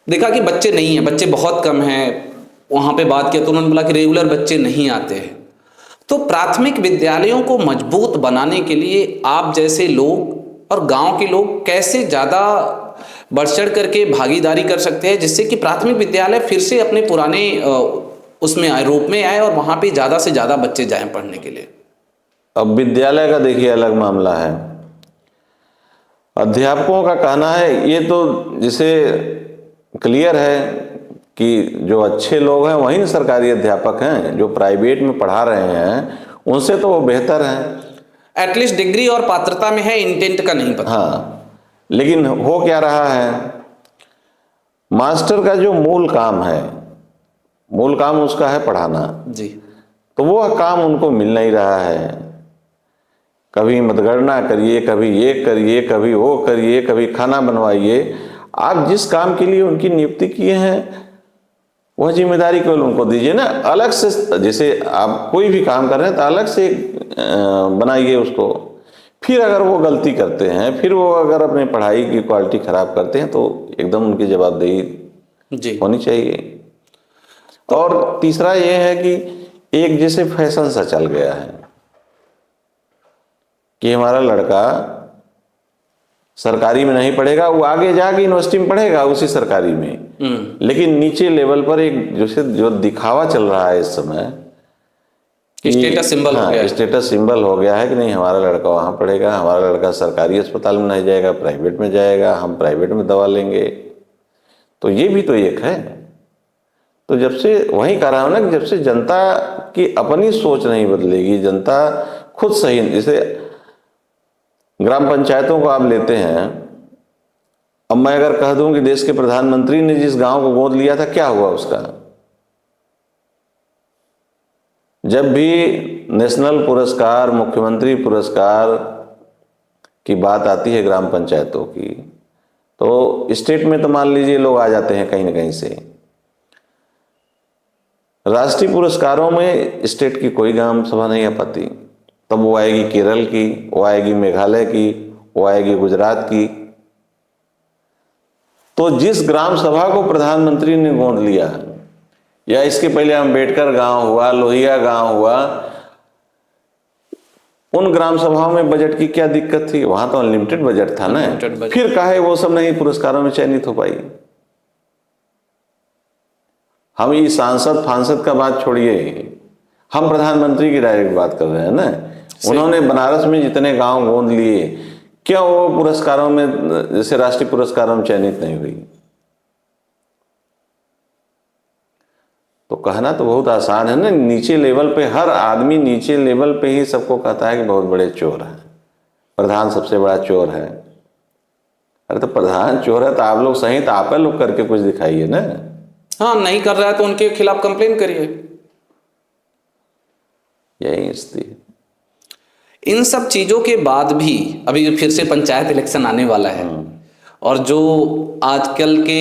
Speaker 1: देखा कि बच्चे नहीं हैं, बच्चे बहुत कम हैं। वहाँ पे बात किया तो उन्होंने बोला कि रेगुलर बच्चे नहीं आते हैं। तो प्राथमिक विद्यालयों को मजबूत बनाने के लिए आप जैसे लोग और गांव के लोग कैसे ज़्यादा बढ़ चढ़ करके भागीदारी कर सकते हैं, जिससे कि प्राथमिक विद्यालय फिर से अपने पुराने उसमें आए, रूप में आए और वहाँ पे ज़्यादा से ज़्यादा बच्चे जाएं पढ़ने के लिए?
Speaker 2: अब विद्यालय का देखिए अलग मामला है। अध्यापकों का कहना है, ये तो जिसे क्लियर है कि जो अच्छे लोग हैं वही सरकारी अध्यापक हैं, जो प्राइवेट में पढ़ा रहे हैं उनसे तो वो बेहतर हैं।
Speaker 1: एटलीस्ट डिग्री और पात्रता में है, इंटेंट का नहीं पता।
Speaker 2: हाँ, लेकिन हो क्या रहा है, मास्टर का जो मूल काम है, मूल काम उसका है पढ़ाना
Speaker 1: जी,
Speaker 2: तो वो काम उनको मिल नहीं रहा है। कभी मतगणना करिए, कभी ये करिए, कभी वो करिए, कभी खाना बनवाइए। आप जिस काम के लिए उनकी नियुक्ति किए हैं वह जिम्मेदारी केवल उनको दीजिए ना। अलग से जैसे आप कोई भी काम कर रहे हैं तो अलग से बनाइए उसको। फिर अगर वो गलती करते हैं, फिर वो अगर अपने पढ़ाई की क्वालिटी खराब करते हैं तो एकदम उनकी जवाबदेही होनी चाहिए। और तीसरा ये है कि एक जैसे फैशन सा चल गया है कि हमारा लड़का सरकारी में नहीं पढ़ेगा, वो आगे जाके यूनिवर्सिटी में पढ़ेगा उसी सरकारी में। लेकिन नीचे लेवल पर एक जो दिखावा चल रहा है इस समय,
Speaker 1: स्टेटस सिंबल हो गया है।
Speaker 2: स्टेटस सिंबल हो गया है कि नहीं, हमारा लड़का वहाँ पढ़ेगा, हमारा लड़का सरकारी अस्पताल में नहीं जाएगा, प्राइवेट में जाएगा, हम प्राइवेट में दवा लेंगे। तो ये भी तो एक है। तो जब से वही कह रहा हूं ना कि जब से जनता की अपनी सोच नहीं बदलेगी, जनता खुद सही, जैसे ग्राम पंचायतों को आप लेते हैं, अब मैं अगर कह दूं कि देश के प्रधानमंत्री ने जिस गांव को गोद लिया था, क्या हुआ उसका? जब भी नेशनल पुरस्कार, मुख्यमंत्री पुरस्कार की बात आती है ग्राम पंचायतों की, तो स्टेट में तो मान लीजिए लोग आ जाते हैं कहीं ना कहीं से। राष्ट्रीय पुरस्कारों में स्टेट की कोई ग्राम सभा नहीं आ पाती। तब वो आएगी केरल की, वो आएगी मेघालय की, वो आएगी गुजरात की। तो जिस ग्राम सभा को प्रधानमंत्री ने गोद लिया, या इसके पहले अम्बेडकर गांव हुआ, लोहिया गांव हुआ, उन ग्राम सभाओं में बजट की क्या दिक्कत थी? वहां तो अनलिमिटेड बजट था ना। फिर काहे वो सब नहीं पुरस्कारों में चयनित हो पाई? हम ये सांसद का बात छोड़िए, हम प्रधानमंत्री की डायरेक्ट बात कर रहे हैं ना। उन्होंने बनारस में जितने गांव गोद लिए, क्या वो पुरस्कारों में, जैसे राष्ट्रीय पुरस्कारों में चयनित नहीं हुई? तो कहना तो बहुत आसान है ना। नीचे लेवल पे हर आदमी नीचे लेवल पे ही सबको कहता है कि बहुत बड़े चोर हैं, प्रधान सबसे बड़ा चोर है। अरे तो प्रधान चोर है तो आप लोग सही, तो आप लोग करके कुछ दिखाइए ना।
Speaker 1: हाँ, नहीं कर रहा है तो उनके खिलाफ कंप्लेन करिए।
Speaker 2: यही स्थिति है।
Speaker 1: इन सब चीजों के बाद भी अभी फिर से पंचायत इलेक्शन आने वाला है, और जो आजकल के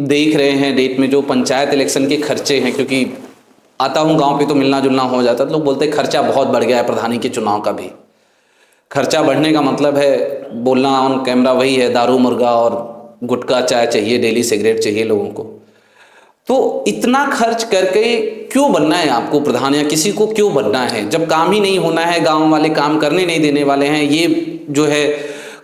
Speaker 1: देख रहे हैं डेट में जो पंचायत इलेक्शन के खर्चे हैं, क्योंकि आता हूँ गांव पे तो मिलना जुलना हो जाता है, तो लोग बोलते हैं खर्चा बहुत बढ़ गया है। प्रधानी के चुनाव का भी खर्चा बढ़ने का मतलब है, बोलना ऑन कैमरा वही है, दारू मुर्गा और गुटखा चाय चाहिए, डेली सिगरेट चाहिए लोगों को। तो इतना खर्च करके क्यों बनना है आपको प्रधान, या किसी को क्यों बनना है, जब काम ही नहीं होना है, गांव वाले काम करने नहीं देने वाले हैं, ये जो है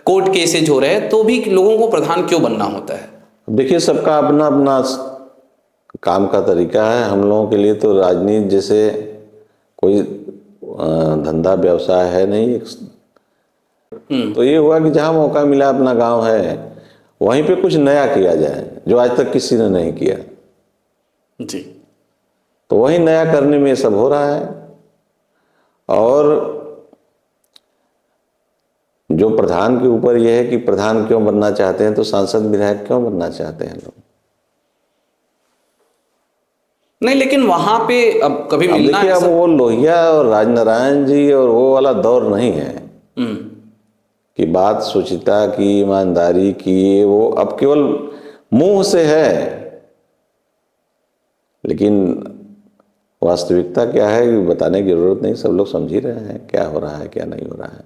Speaker 1: कोर्ट केसेज हो रहे हैं, तो भी लोगों को प्रधान क्यों बनना होता है?
Speaker 2: देखिए, सबका अपना अपना काम का तरीका है। हम लोगों के लिए तो राजनीति जैसे कोई धंधा व्यवसाय है नहीं। तो ये हुआ कि जहां मौका मिला, अपना गांव है, वहीं पे कुछ नया किया जाए जो आज तक किसी ने नहीं किया
Speaker 1: जी।
Speaker 2: तो वही नया करने में सब हो रहा है। और जो प्रधान के ऊपर यह है कि प्रधान क्यों बनना चाहते हैं, तो सांसद विधायक क्यों बनना चाहते हैं लोग?
Speaker 1: नहीं, लेकिन वहां पे अब कभी मिलना है।
Speaker 2: अब वो लोहिया और राजनारायण जी और वो वाला दौर नहीं है कि बात सुचिता की, ईमानदारी की, वो अब केवल मुंह से है, लेकिन वास्तविकता क्या है कि बताने की जरूरत नहीं। सब लोग समझ ही रहे हैं क्या हो रहा है, क्या नहीं हो रहा है।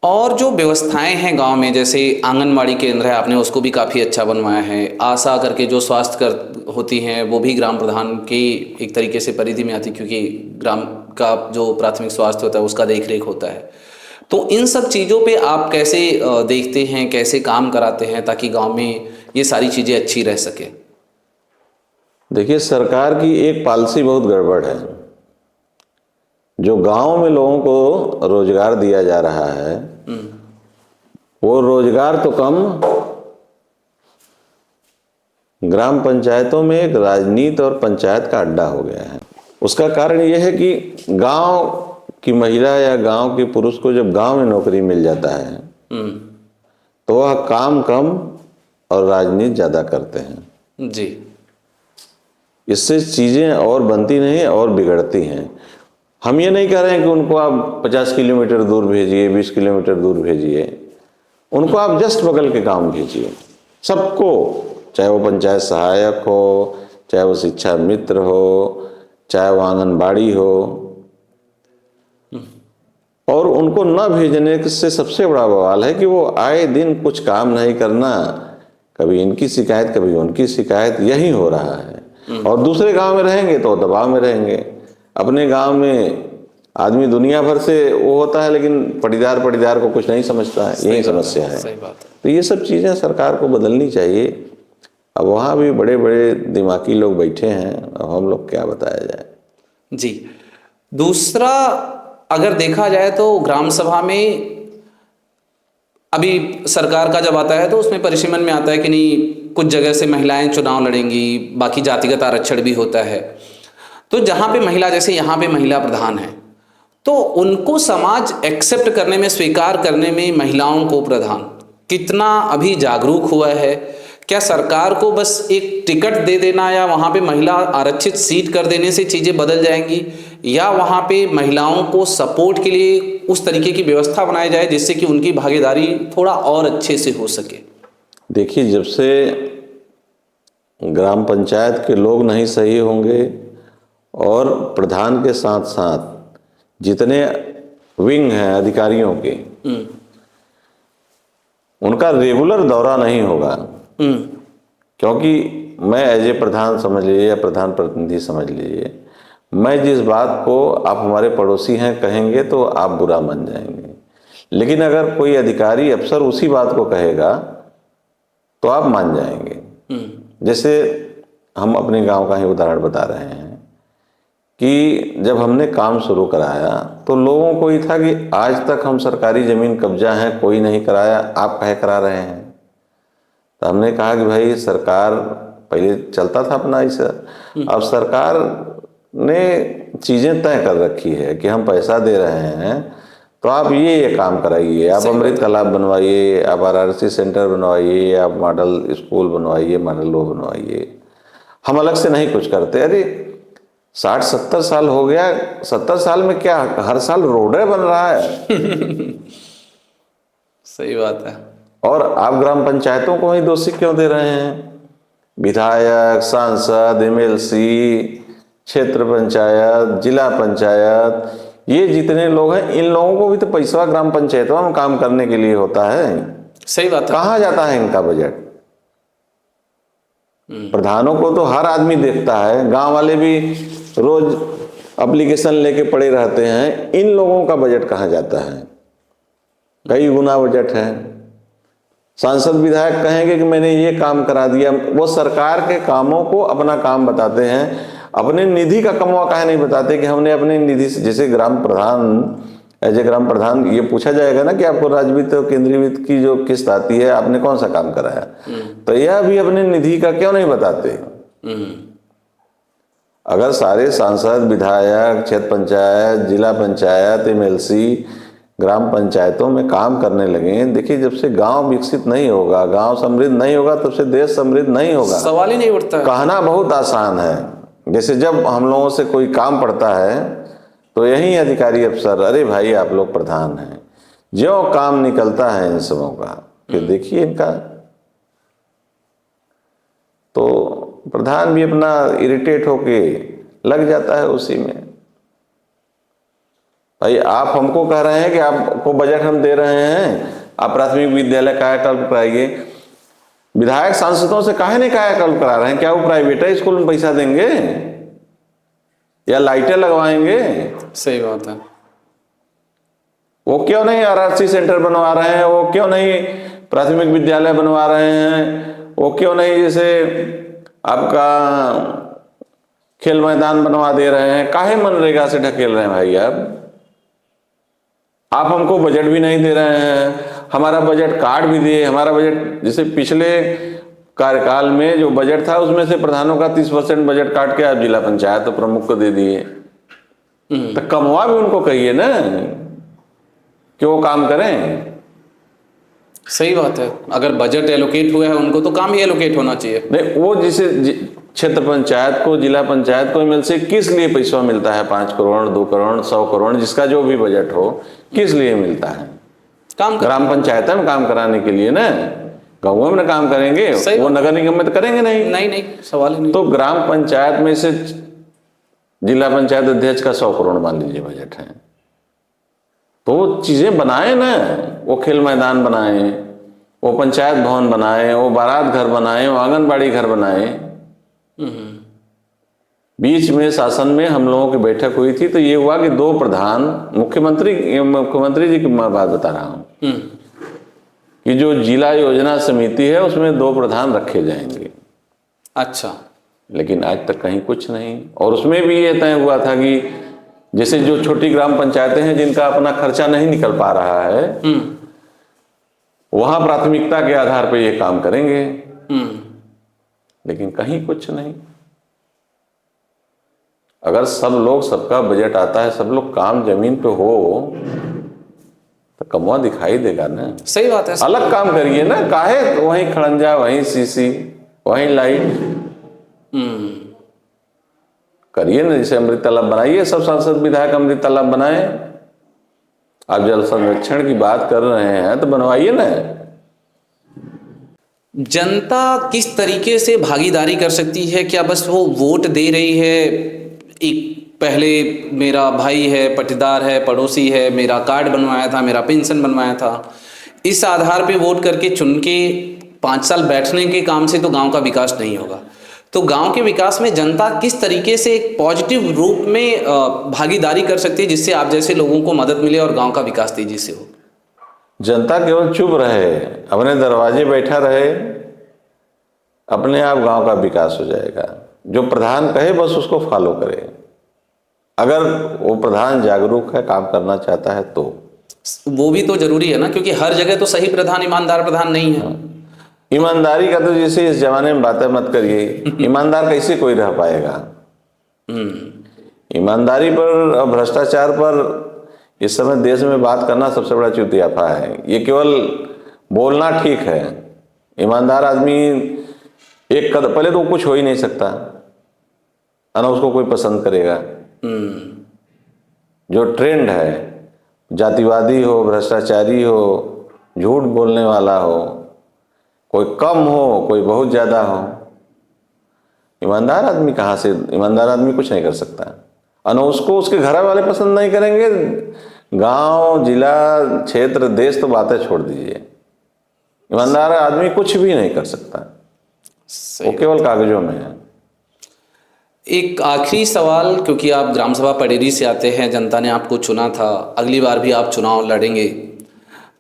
Speaker 1: और जो व्यवस्थाएं हैं गांव में, जैसे आंगनबाड़ी केंद्र है, आपने उसको भी काफ़ी अच्छा बनवाया है। आशा करके जो स्वास्थ्य कर होती हैं, वो भी ग्राम प्रधान की एक तरीके से परिधि में आती, क्योंकि ग्राम का जो प्राथमिक स्वास्थ्य होता है उसका देख रेख होता है। तो इन सब चीज़ों पे आप कैसे देखते हैं, कैसे काम कराते हैं ताकि गांव में ये सारी चीज़ें अच्छी रह सके?
Speaker 2: देखिए, सरकार की एक पॉलिसी बहुत गड़बड़ है। जो गांव में लोगों को रोजगार दिया जा रहा है, वो रोजगार तो कम, ग्राम पंचायतों में एक राजनीति और पंचायत का अड्डा हो गया है। उसका कारण यह है कि गांव की महिला या गांव के पुरुष को जब गांव में नौकरी मिल जाता है तो वह काम कम और राजनीति ज्यादा करते हैं
Speaker 1: जी।
Speaker 2: इससे चीजें और बनती नहीं और बिगड़ती हैं। हम ये नहीं कह रहे हैं कि उनको आप 50 किलोमीटर दूर भेजिए, 20 किलोमीटर दूर भेजिए, उनको आप जस्ट बगल के काम भेजिए। सबको, चाहे वो पंचायत सहायक हो, चाहे वो शिक्षा मित्र हो, चाहे वो आंगनबाड़ी हो, और उनको न भेजने से सबसे बड़ा बवाल है कि वो आए दिन कुछ काम नहीं करना, कभी इनकी शिकायत कभी उनकी शिकायत, यही हो रहा है। और दूसरे गांव में रहेंगे तो दबाव में रहेंगे। अपने गांव में आदमी दुनिया भर से वो होता है, लेकिन पटीदार को कुछ नहीं समझता है। यही समस्या है।
Speaker 1: सही बात है।
Speaker 2: तो ये सब चीजें सरकार को बदलनी चाहिए। अब वहाँ भी बड़े बड़े दिमागी लोग बैठे हैं, अब हम लोग क्या बताया जाए।
Speaker 1: जी। दूसरा, अगर देखा जाए तो ग्राम सभा में अभी सरकार का जब आता है तो उसमें परिसीमन में आता है कि नहीं, कुछ जगह से महिलाएं चुनाव लड़ेंगी, बाकी जातिगत आरक्षण भी होता है। तो जहाँ पे महिला, जैसे यहाँ पे महिला प्रधान है, तो उनको समाज एक्सेप्ट करने में, स्वीकार करने में महिलाओं को प्रधान कितना अभी जागरूक हुआ है? क्या सरकार को बस एक टिकट दे देना या वहाँ पे महिला आरक्षित सीट कर देने से चीज़ें बदल जाएंगी, या वहाँ पे महिलाओं को सपोर्ट के लिए उस तरीके की व्यवस्था बनाई जाए जिससे कि उनकी भागीदारी थोड़ा और अच्छे से हो सके?
Speaker 2: देखिए, जब से ग्राम पंचायत के लोग नहीं सही होंगे और प्रधान के साथ साथ जितने विंग हैं अधिकारियों के, उनका रेगुलर दौरा नहीं होगा। क्योंकि मैं एज ए प्रधान समझ लीजिए या प्रधान प्रतिनिधि समझ लीजिए, मैं जिस बात को आप हमारे पड़ोसी हैं कहेंगे तो आप बुरा मान जाएंगे, लेकिन अगर कोई अधिकारी अफसर उसी बात को कहेगा तो आप मान जाएंगे। जैसे हम अपने गांव का ही उदाहरण बता रहे हैं कि जब हमने काम शुरू कराया तो लोगों को ये था कि आज तक हम सरकारी ज़मीन कब्जा है कोई नहीं कराया, आप काहे करा रहे हैं। तो हमने कहा कि भाई सरकार पहले चलता था अपना ऐसा, अब सरकार ने चीज़ें तय कर रखी है कि हम पैसा दे रहे हैं तो आप ये काम कराइए, आप अमृत तालाब बनवाइए, आप आरआरसी सेंटर बनवाइए, आप मॉडल स्कूल बनवाइए, मॉडल वो बनवाइए। हम अलग से नहीं कुछ करते। अरे 60-70 साल हो गया, 70 साल में क्या हर साल रोडें बन रहा है।
Speaker 1: सही बात है।
Speaker 2: और आप ग्राम पंचायतों को ही दोषी क्यों दे रहे हैं? विधायक, सांसद, एमएलसी, क्षेत्र पंचायत, जिला पंचायत, ये जितने लोग हैं इन लोगों को भी तो पैसा ग्राम पंचायतों में काम करने के लिए होता है।
Speaker 1: सही बात है।
Speaker 2: कहाँ जाता है इनका बजट? प्रधानों को तो हर आदमी देखता है, गांव वाले भी रोज एप्लीकेशन लेके पड़े रहते हैं, इन लोगों का बजट कहाँ जाता है? कई गुना बजट है। सांसद विधायक कहेंगे कि मैंने ये काम करा दिया, वो सरकार के कामों को अपना काम बताते हैं, अपने निधि का कमवा काहे नहीं बताते कि हमने अपने निधि से। जैसे ग्राम प्रधान, एज ए ग्राम प्रधान ये पूछा जाएगा ना कि आपको राज्य वित्त और केंद्रीय वित्त की जो किस्त आती है आपने कौन सा काम कराया, तो यह भी अपने निधि का क्यों नहीं बताते? अगर सारे सांसद, विधायक, क्षेत्र पंचायत, जिला पंचायत, एमएलसी ग्राम पंचायतों में काम करने लगे, देखिए जब से गांव विकसित नहीं होगा, गांव समृद्ध नहीं होगा, तब से देश समृद्ध नहीं होगा।
Speaker 1: सवाल ही नहीं उठता। कहना
Speaker 2: बहुत आसान है। जैसे जब हम लोगों से कोई काम पड़ता है तो यही अधिकारी अफसर, अरे भाई आप लोग प्रधान हैं, जो काम निकलता है इन सबों का फिर देखिए इनका। तो प्रधान भी अपना इरिटेट होके लग जाता है उसी में। भाई आप हमको कह रहे हैं कि आपको बजट हम दे रहे हैं, आप प्राथमिक विद्यालय कायाकल्प कराइए, विधायक सांसदों से काहे नहीं कायाकल्प करा रहे हैं? क्या वो प्राइवेट है, स्कूल में पैसा देंगे या लाइटें लगवाएंगे?
Speaker 1: सही बात है।
Speaker 2: वो क्यों नहीं आरआरसी सेंटर बनवा रहे हैं? वो क्यों नहीं प्राथमिक विद्यालय बनवा रहे हैं? वो क्यों नहीं जैसे आपका खेल मैदान बनवा दे रहे हैं? काहे मनरेगा से ढकेल रहे हैं भाई? आप हमको बजट भी नहीं दे रहे हैं, हमारा बजट काट भी दिए। हमारा बजट जैसे पिछले कार्यकाल में जो बजट था उसमें से प्रधानों का 30% बजट काट के आप जिला पंचायत प्रमुख को दे दिए। तो कमवा भी उनको कहिए ना कि वो काम करें।
Speaker 1: सही बात है। अगर बजट एलोकेट हुआ है उनको तो काम ही एलोकेट होना चाहिए।
Speaker 2: नहीं, वो जिसे क्षेत्र पंचायत को, जिला पंचायत को एमएल से किस लिए पैसा मिलता है? 5 करोड़, 2 करोड़, 100 करोड़, जिसका जो भी बजट हो, किस लिए मिलता है? काम ग्राम पंचायत में काम कराने के लिए ना। गाँव में काम करेंगे, वो नगर निगम में तो करेंगे नहीं।
Speaker 1: नहीं, सवाल ही नहीं।
Speaker 2: तो ग्राम पंचायत में से जिला पंचायत अध्यक्ष का 100 करोड़ मान लीजिए बजट है, तो वो चीजें बनाए ना, वो खेल मैदान बनाए, वो पंचायत भवन बनाए, वो बारात घर बनाए, वो आंगनबाड़ी घर बनाए। बीच में शासन में हम लोगों की बैठक हुई थी तो ये हुआ कि 2 प्रधान, मुख्यमंत्री जी की मैं बात बता रहा हूं कि जो जिला योजना समिति है उसमें 2 प्रधान रखे जाएंगे।
Speaker 1: अच्छा।
Speaker 2: लेकिन आज तक कहीं कुछ नहीं। और उसमें भी ये तय हुआ था कि जैसे जो छोटी ग्राम पंचायतें हैं जिनका अपना खर्चा नहीं निकल पा रहा है, वहां प्राथमिकता के आधार पर ये काम करेंगे। लेकिन कहीं कुछ नहीं। अगर सब लोग, सबका बजट आता है, सब लोग काम जमीन पे हो तो कमवा दिखाई देगा ना।
Speaker 1: सही बात है।
Speaker 2: अलग काम करिए ना, काहे वहीं खड़ंजा, वहीं सीसी, वहीं लाइट करिए ना। जैसे अमृत तालाब बनाइए, सब सांसद विधायक अमृत तालाब बनाए। आप जल संरक्षण की बात कर रहे हैं तो बनवाइए ना।
Speaker 1: जनता किस तरीके से भागीदारी कर सकती है? क्या बस वो वोट दे रही है, एक पहले मेरा भाई है, पटीदार है, पड़ोसी है, मेरा कार्ड बनवाया था, मेरा पेंशन बनवाया था, इस आधार पे वोट करके चुन के 5 साल बैठने के काम से तो गांव का विकास नहीं होगा। तो गांव के विकास में जनता किस तरीके से एक पॉजिटिव रूप में भागीदारी कर सकती है जिससे आप जैसे लोगों को मदद मिले और गांव का विकास तेजी से हो?
Speaker 2: जनता केवल चुप रहे, अपने दरवाजे बैठा रहे, अपने आप गांव का विकास हो जाएगा। जो प्रधान कहे बस उसको फॉलो करे। अगर वो प्रधान जागरूक है, काम करना चाहता है तो
Speaker 1: वो भी तो जरूरी है ना, क्योंकि हर जगह तो सही प्रधान, ईमानदार प्रधान नहीं है।
Speaker 2: ईमानदारी का तो जैसे इस जमाने में बातें मत करिए। ईमानदार कैसे कोई रह पाएगा? ईमानदारी पर और भ्रष्टाचार पर इस समय देश में बात करना सबसे बड़ा चुतियापा है। ये केवल बोलना ठीक है। ईमानदार आदमी एक कदम पहले तो कुछ हो ही नहीं सकता, है ना, उसको कोई पसंद करेगा। जो ट्रेंड है, जातिवादी हो, भ्रष्टाचारी हो, झूठ बोलने वाला हो, कोई कम हो, कोई बहुत ज्यादा हो, ईमानदार आदमी कहाँ से? ईमानदार आदमी कुछ नहीं कर सकता। और उसको उसके घर वाले पसंद नहीं करेंगे, गांव, जिला, क्षेत्र, देश तो बातें छोड़ दीजिए। ईमानदार आदमी कुछ भी नहीं कर सकता, वो केवल कागजों में है।
Speaker 1: एक आखिरी सवाल, क्योंकि आप ग्राम सभा पडेरी से आते हैं, जनता ने आपको चुना था, अगली बार भी आप चुनाव लड़ेंगे,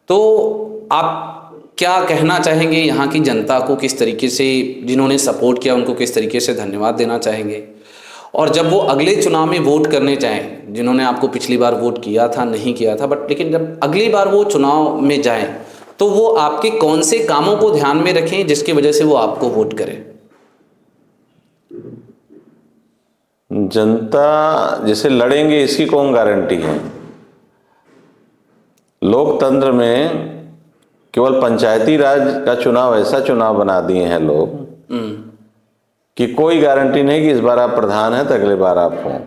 Speaker 1: तो आप क्या कहना चाहेंगे यहाँ की जनता को? किस तरीके से, जिन्होंने सपोर्ट किया उनको किस तरीके से धन्यवाद देना चाहेंगे? और जब वो अगले चुनाव में वोट करने चाहें, जिन्होंने आपको पिछली बार वोट किया था, नहीं किया था, बट लेकिन जब अगली बार वो चुनाव में जाएं तो वो आपके कौन से कामों को ध्यान में रखें जिसकी वजह से वो आपको वोट करें?
Speaker 2: जनता जैसे लड़ेंगे इसकी कौन गारंटी है? लोकतंत्र में केवल पंचायती राज का चुनाव ऐसा चुनाव बना दिए हैं लोग कि कोई गारंटी नहीं कि इस बार आप प्रधान हैं तो अगले बार आप हों।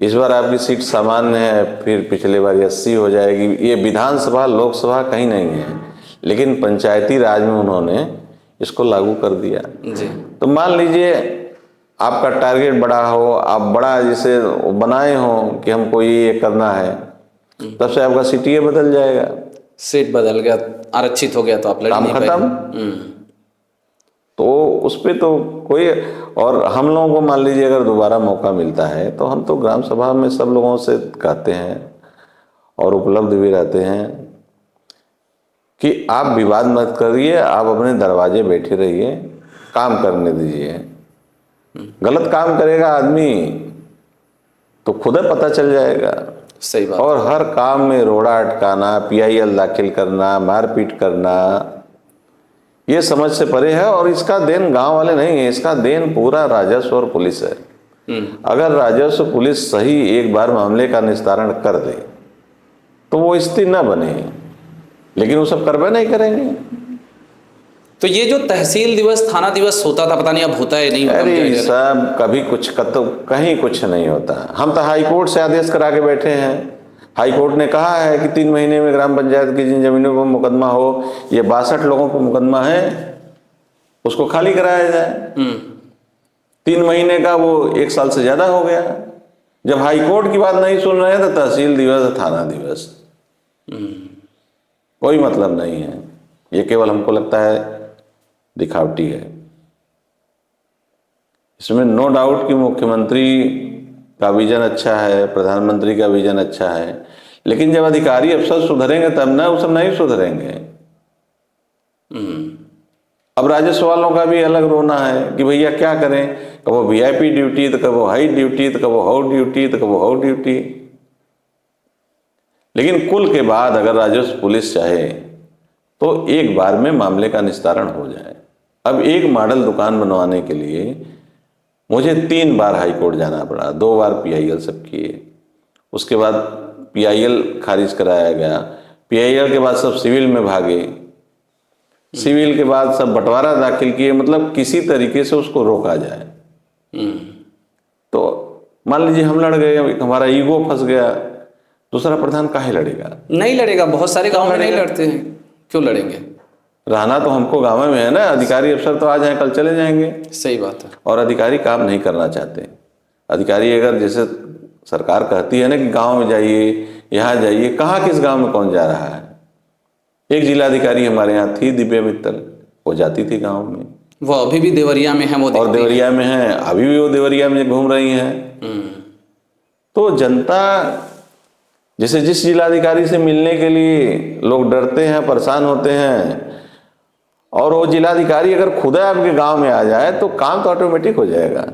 Speaker 2: इस बार आपकी सीट सामान्य है, फिर पिछले बार 80 हो जाएगी। ये विधानसभा, लोकसभा कहीं नहीं है, लेकिन पंचायती राज में उन्होंने इसको लागू कर दिया
Speaker 1: जी।
Speaker 2: तो मान लीजिए आपका टारगेट बड़ा हो, आप बड़ा जैसे बनाए हो कि हमको ये करना है, तब से आपका सीटीए बदल जाएगा।
Speaker 1: सीट बदल गया, आरक्षित हो गया तो आप लड़
Speaker 2: काम
Speaker 1: नहीं
Speaker 2: खत्म।
Speaker 1: पाएंगे।
Speaker 2: तो उस पे तो कोई, और हम लोगों को मान लीजिए अगर दोबारा मौका मिलता है तो हम तो ग्राम सभा में सब लोगों से कहते हैं और उपलब्ध भी रहते हैं कि आप विवाद मत करिए, आप अपने दरवाजे बैठे रहिए, काम करने दीजिए। गलत काम करेगा आदमी तो खुद ही पता चल जाएगा।
Speaker 1: सही बात।
Speaker 2: और हर काम में रोड़ा अटकाना, पीआईएल दाखिल करना, मारपीट करना, ये समझ से परे है। और इसका देन गांव वाले नहीं है, इसका देन पूरा राजस्व और पुलिस है। अगर राजस्व पुलिस सही एक बार मामले का निस्तारण कर दे तो वो स्थिति न बने, लेकिन वो सब करवे नहीं करेंगे।
Speaker 1: तो ये जो तहसील दिवस, थाना दिवस होता था, पता नहीं अब होता है नहीं होता?
Speaker 2: अरे सब कभी कुछ कहीं कुछ नहीं होता। हम तो हाई कोर्ट से आदेश करा के बैठे हैं। हाई कोर्ट ने कहा है कि 3 महीने में ग्राम पंचायत की जिन जमीनों पर मुकदमा हो, ये 62 लोगों को मुकदमा है, उसको खाली कराया जाए। 3 महीने का वो 1 साल से ज्यादा हो गया। जब हाई कोर्ट की बात नहीं सुन रहे हैं तो तहसील दिवस, थाना दिवस, कोई मतलब नहीं है। ये केवल हमको लगता है दिखावटी है। इसमें नो डाउट कि मुख्यमंत्री का विजन अच्छा है, प्रधानमंत्री का विजन अच्छा है, लेकिन जब अधिकारी अफसर सुधरेंगे तब ना, वो सब नहीं सुधरेंगे। अब राजस्व वालों का भी अलग रोना है कि भैया क्या करें, कबो वीआईपी ड्यूटी तो कबो हाई ड्यूटी तो कबो हाउ ड्यूटी तो कबो हाउ ड्यूटी। लेकिन कुल के बाद अगर राजस्व पुलिस चाहे तो एक बार में मामले का निस्तारण हो जाए। अब एक मॉडल दुकान बनवाने के लिए मुझे 3 बार हाई कोर्ट जाना पड़ा, 2 बार PIL सब किए, उसके बाद PIL खारिज कराया गया, PIL के बाद सब सिविल में भागे, सिविल के बाद सब बंटवारा दाखिल किए, मतलब किसी तरीके से उसको रोका जाए। तो मान लीजिए हम लड़ गए, हमारा ईगो फंस गया, दूसरा प्रधान काहे लड़ेगा?
Speaker 1: नहीं लड़ेगा, बहुत सारे गांव में नहीं लड़ते हैं, क्यों लड़ेंगे?
Speaker 2: रहना तो हमको गाँव में है ना, अधिकारी अफसर तो आज हैं कल चले जाएंगे।
Speaker 1: सही बात है।
Speaker 2: और अधिकारी काम नहीं करना चाहते। अधिकारी अगर जैसे सरकार कहती है ना कि गांव में जाइए, यहाँ जाइए, कहाँ किस गांव में कौन जा रहा है? एक जिलाधिकारी हमारे यहाँ थी, दिव्या मित्तल, वो जाती थी गांव में।
Speaker 1: वो अभी भी देवरिया में है, वो
Speaker 2: और देवरिया में है, अभी भी वो देवरिया में घूम रही हैं। तो जनता जैसे जिस जिलाधिकारी से मिलने के लिए लोग डरते हैं, परेशान होते हैं, और वो जिलाधिकारी अगर खुदा आपके गांव में आ जाए तो काम तो ऑटोमेटिक हो जाएगा।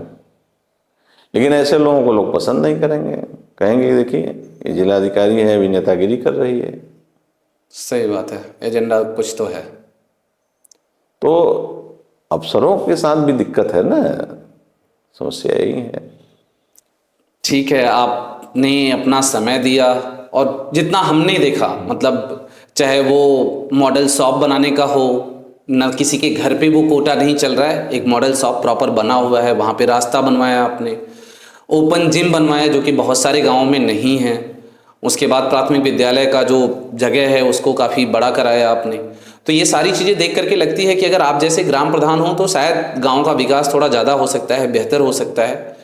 Speaker 2: लेकिन ऐसे लोगों को लोग पसंद नहीं करेंगे, कहेंगे देखिए ये जिलाधिकारी है, अभी नेतागिरी कर रही है।
Speaker 1: सही बात है, एजेंडा कुछ तो है।
Speaker 2: तो अफसरों के साथ भी दिक्कत है ना, समस्या यही है।
Speaker 1: ठीक है, आपने अपना समय दिया और जितना हमने देखा, मतलब चाहे वो मॉडल शॉप बनाने का हो, न किसी के घर पे वो कोटा नहीं चल रहा है, एक मॉडल शॉप प्रॉपर बना हुआ है, वहाँ पे रास्ता बनवाया आपने, ओपन जिम बनवाया जो कि बहुत सारे गाँवों में नहीं है, उसके बाद प्राथमिक विद्यालय का जो जगह है उसको काफ़ी बड़ा कराया आपने। तो ये सारी चीज़ें देख करके लगती है कि अगर आप जैसे ग्राम प्रधान हो तो शायद गाँव का विकास थोड़ा ज़्यादा हो सकता है, बेहतर हो सकता है।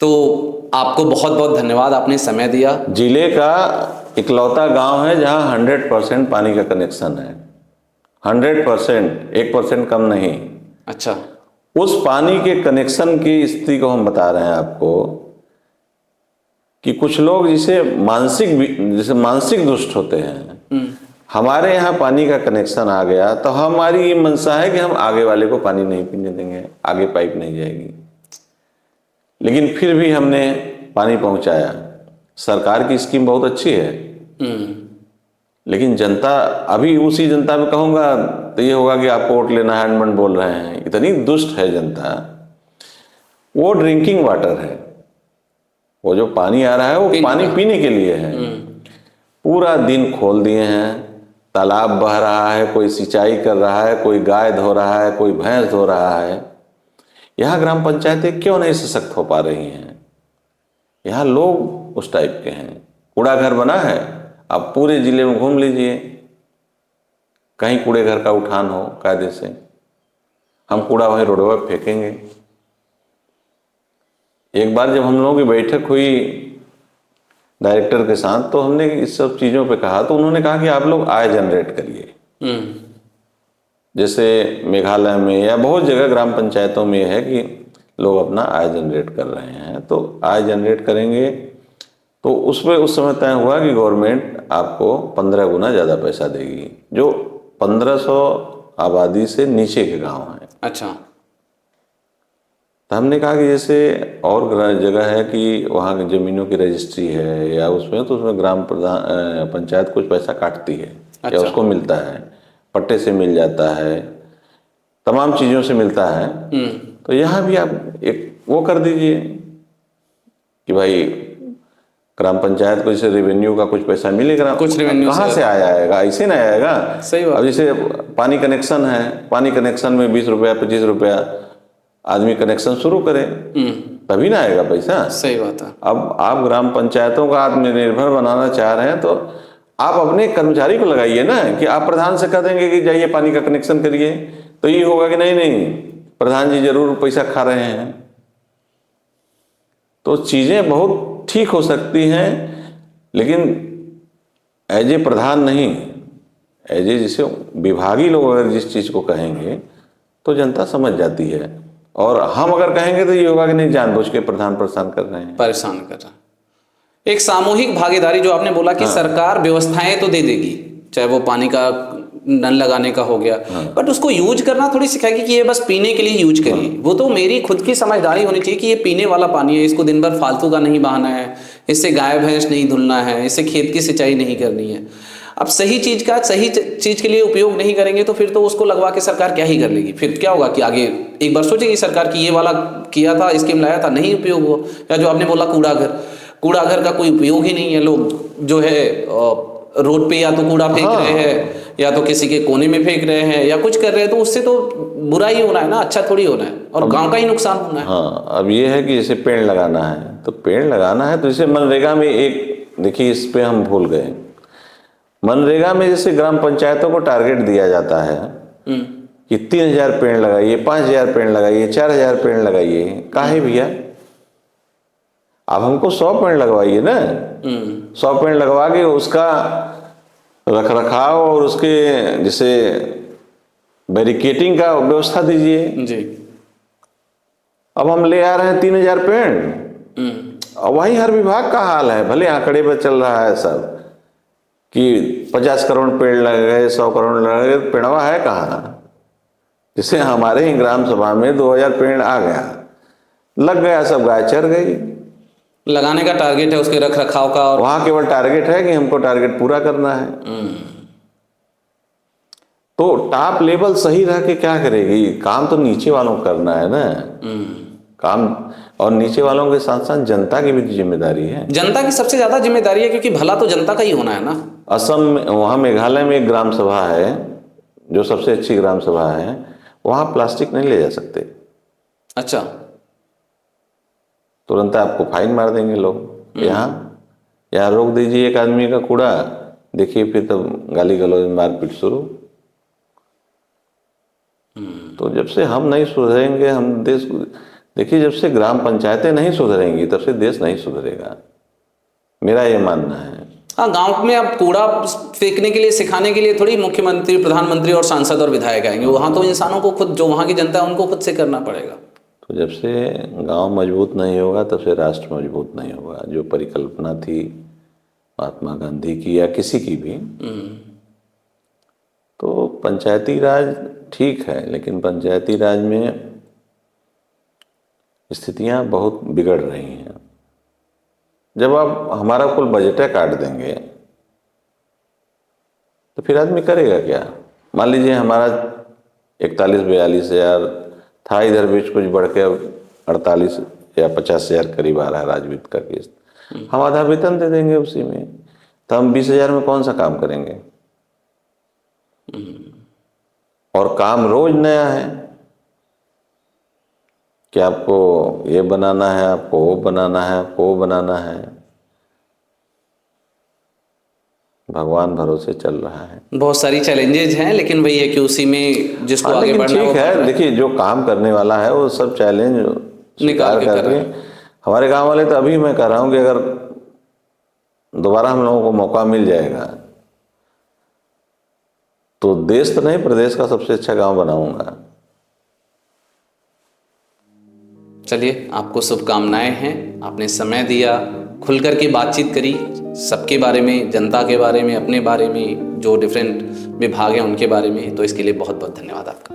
Speaker 1: तो आपको बहुत बहुत धन्यवाद, आपने समय दिया।
Speaker 2: जिले का इकलौता गांव है जहां 100% पानी का कनेक्शन है, 100%, 1% कम नहीं।
Speaker 1: अच्छा।
Speaker 2: उस पानी के कनेक्शन की स्थिति को हम बता रहे हैं आपको कि कुछ लोग जिसे मानसिक दुष्ट होते हैं, हमारे यहाँ पानी का कनेक्शन आ गया तो हमारी ये मंशा है कि हम आगे वाले को पानी नहीं पीने देंगे, आगे पाइप नहीं जाएगी। लेकिन फिर भी हमने पानी पहुंचाया। सरकार की स्कीम बहुत अच्छी है, लेकिन जनता, अभी उसी जनता में कहूँगा तो ये होगा कि आपको वोट लेना है, हैंडमैन बोल रहे हैं, इतनी दुष्ट है जनता। वो ड्रिंकिंग वाटर है, वो जो पानी आ रहा है वो पानी पीने के लिए है। पूरा दिन खोल दिए हैं, तालाब बह रहा है, कोई सिंचाई कर रहा है, कोई गाय धो रहा है, कोई भैंस धो रहा है। यहाँ ग्राम पंचायतें क्यों नहीं सशक्त हो पा रही हैं? यहाँ लोग उस टाइप के हैं। कूड़ा घर बना है, आप पूरे जिले में घूम लीजिए, कहीं कूड़े घर का उठान हो कायदे से, हम कूड़ा वहीं रोडवे पर फेंकेंगे। एक बार जब हम लोगों की बैठक हुई डायरेक्टर के साथ तो हमने इस सब चीज़ों पे कहा, तो उन्होंने कहा कि आप लोग आय जनरेट करिए। जैसे मेघालय में या बहुत जगह ग्राम पंचायतों में है कि लोग अपना आय जनरेट कर रहे हैं, तो आय जनरेट करेंगे तो उसमें उस समय तय हुआ कि गवर्नमेंट आपको 15 गुना ज़्यादा पैसा देगी, जो 1500 आबादी से नीचे के गांव हैं। अच्छा। तो हमने कहा कि जैसे और जगह है कि वहाँ की ज़मीनों की रजिस्ट्री है या उसमें, तो उसमें ग्राम पंचायत कुछ पैसा काटती है। अच्छा। या उसको मिलता है, पट्टे से मिल जाता है, तमाम चीज़ों से मिलता है। तो यहाँ भी आप एक वो कर दीजिए कि भाई ग्राम पंचायत को जैसे रेवेन्यू का कुछ पैसा मिलेगा, कुछ रेवेन्यू कहाँ से आएगा? ऐसे ना आएगा। सही बात। अब जैसे पानी कनेक्शन है, पानी कनेक्शन में 20 रुपया 25 रुपया आदमी कनेक्शन शुरू करे, तभी ना आएगा पैसा। सही बात है। अब आप ग्राम पंचायतों का आत्मनिर्भर बनाना चाह रहे हैं तो आप अपने कर्मचारी को लगाइए ना, कि आप प्रधान से कह देंगे कि जाइए पानी का कनेक्शन करिए, तो ये होगा कि नहीं प्रधान जी जरूर पैसा खा रहे हैं। तो चीज़ें बहुत ठीक हो सकती हैं, लेकिन एज ए प्रधान नहीं, एज ए जिसे विभागीय लोग अगर जिस चीज़ को कहेंगे तो जनता समझ जाती है, और हम अगर कहेंगे तो ये होगा कि नहीं जानबूझ के प्रधान परेशान कर रहे हैं, परेशान कर रहे हैं। एक सामूहिक भागीदारी जो आपने बोला कि सरकार व्यवस्थाएं तो दे देगी, चाहे वो पानी का नल लगाने का हो गया, बट उसको यूज करना थोड़ी सिखाएगी कि ये बस पीने के लिए यूज करिए। वो तो मेरी खुद की समझदारी होनी चाहिए कि ये पीने वाला पानी है, इसको दिन भर फालतू का नहीं बहाना है, इससे गाय भैंस नहीं धुलना है, इससे खेत की सिंचाई नहीं करनी है।
Speaker 1: अब सही चीज के लिए उपयोग नहीं करेंगे तो फिर तो उसको लगवा के सरकार क्या ही कर लेगी। फिर क्या होगा कि आगे एक बार सोचेगी सरकार कि ये वाला किया था, स्कीम लाया था, नहीं उपयोग हुआ। या जो आपने बोला कूड़ा घर का कोई उपयोग ही नहीं है। लोग जो है रोड पे या तो कूड़ा फेंक रहे हैं या तो किसी के कोने में फेंक रहे हैं या कुछ कर रहे हैं, तो उससे तो बुरा ही होना है ना, अच्छा थोड़ी होना है, और गांव का ही नुकसान होना है।
Speaker 2: हाँ, अब ये है कि जैसे पेड़ लगाना है तो पेड़ लगाना है, तो जैसे मनरेगा में एक देखिए, इस पे हम भूल गए। मनरेगा में जैसे ग्राम पंचायतों को टारगेट दिया जाता है कि 3000 पेड़ लगाइए, 5000 पेड़ लगाइए, 4000 पेड़ लगाइए। काहे भैया, आप हमको 100 पेड़ लगवाइए ना। 100 पेड़ लगवा के उसका रख रखाव और उसके जैसे बैरिकेटिंग का व्यवस्था दीजिए
Speaker 1: जी।
Speaker 2: अब हम ले आ रहे हैं 3000 पेड़, और वही हर विभाग का हाल है। भले आंकड़े पर चल रहा है सब कि 50 करोड़ पेड़ लग गए, 100 करोड़ लग गए, पेड़वा है कहाँ। जैसे हमारे ही ग्राम सभा में 2000 पेड़ आ गया, लग गया, सब गाय चर गई।
Speaker 1: लगाने का टारगेट है उसके रख रखाव का, और
Speaker 2: वहां केवल टारगेट है कि हमको टारगेट पूरा करना है। तो टॉप लेवल सही रह के क्या करेगी, काम तो नीचे वालों को करना है ना काम, और नीचे वालों के साथ साथ जनता की भी जिम्मेदारी है।
Speaker 1: जनता की सबसे ज्यादा जिम्मेदारी है, क्योंकि भला तो जनता का ही होना है ना।
Speaker 2: असम में, वहाँ मेघालय में एक ग्राम सभा है जो सबसे अच्छी ग्राम सभा है, वहाँ प्लास्टिक नहीं ले जा सकते।
Speaker 1: अच्छा।
Speaker 2: तुरंत आपको फाइन मार देंगे लोग। यहाँ रोक दीजिए एक आदमी का कूड़ा, देखिए फिर तब गाली गलौज मारपीट शुरू। तो जब से हम नहीं सुधरेंगे, हम देश, देखिए जब से ग्राम पंचायतें नहीं सुधरेंगी तब से देश नहीं सुधरेगा, मेरा ये मानना है।
Speaker 1: हाँ, गांव में अब कूड़ा फेंकने के लिए, सिखाने के लिए थोड़ी मुख्यमंत्री, प्रधानमंत्री और सांसद और विधायक आएंगे। वहाँ तो इंसानों को खुद, जो वहाँ की जनता है उनको खुद से करना पड़ेगा।
Speaker 2: तो जब से गांव मजबूत नहीं होगा तब से राष्ट्र मजबूत नहीं होगा। जो परिकल्पना थी महात्मा गांधी की या किसी की भी, तो पंचायती राज ठीक है, लेकिन पंचायती राज में स्थितियां बहुत बिगड़ रही हैं। जब आप हमारा कुल बजट काट देंगे तो फिर आदमी करेगा क्या। मान लीजिए हमारा 41-42 हजार था, इधर बीच कुछ बढ़ के अब 48 या 50 हजार करीब आ रहा है राजवित्त का किस्त। हम आधा वेतन दे देंगे उसी में, तो हम 20,000 में कौन सा काम करेंगे। और काम रोज नया है कि आपको ये बनाना है, आपको वो बनाना है, आपको वो बनाना है। भगवान भरोसे चल रहा है।
Speaker 1: बहुत सारी चैलेंजेज हैं, लेकिन वही है कि उसी में जिसको आगे बढ़ना
Speaker 2: ठीक है। देखिए जो काम करने वाला है वो सब चैलेंज
Speaker 1: निकाल
Speaker 2: करके, हमारे गांव वाले तो अभी मैं कह रहा हूँ कि अगर दोबारा हम लोगों को मौका मिल जाएगा तो देश तो नहीं, प्रदेश का सबसे अच्छा गांव बनाऊंगा।
Speaker 1: चलिए, आपको शुभकामनाएं हैं। आपने समय दिया, खुलकर के बातचीत करी सबके बारे में, जनता के बारे में, अपने बारे में, जो डिफरेंट विभाग हैं उनके बारे में। तो इसके लिए बहुत बहुत धन्यवाद आपका।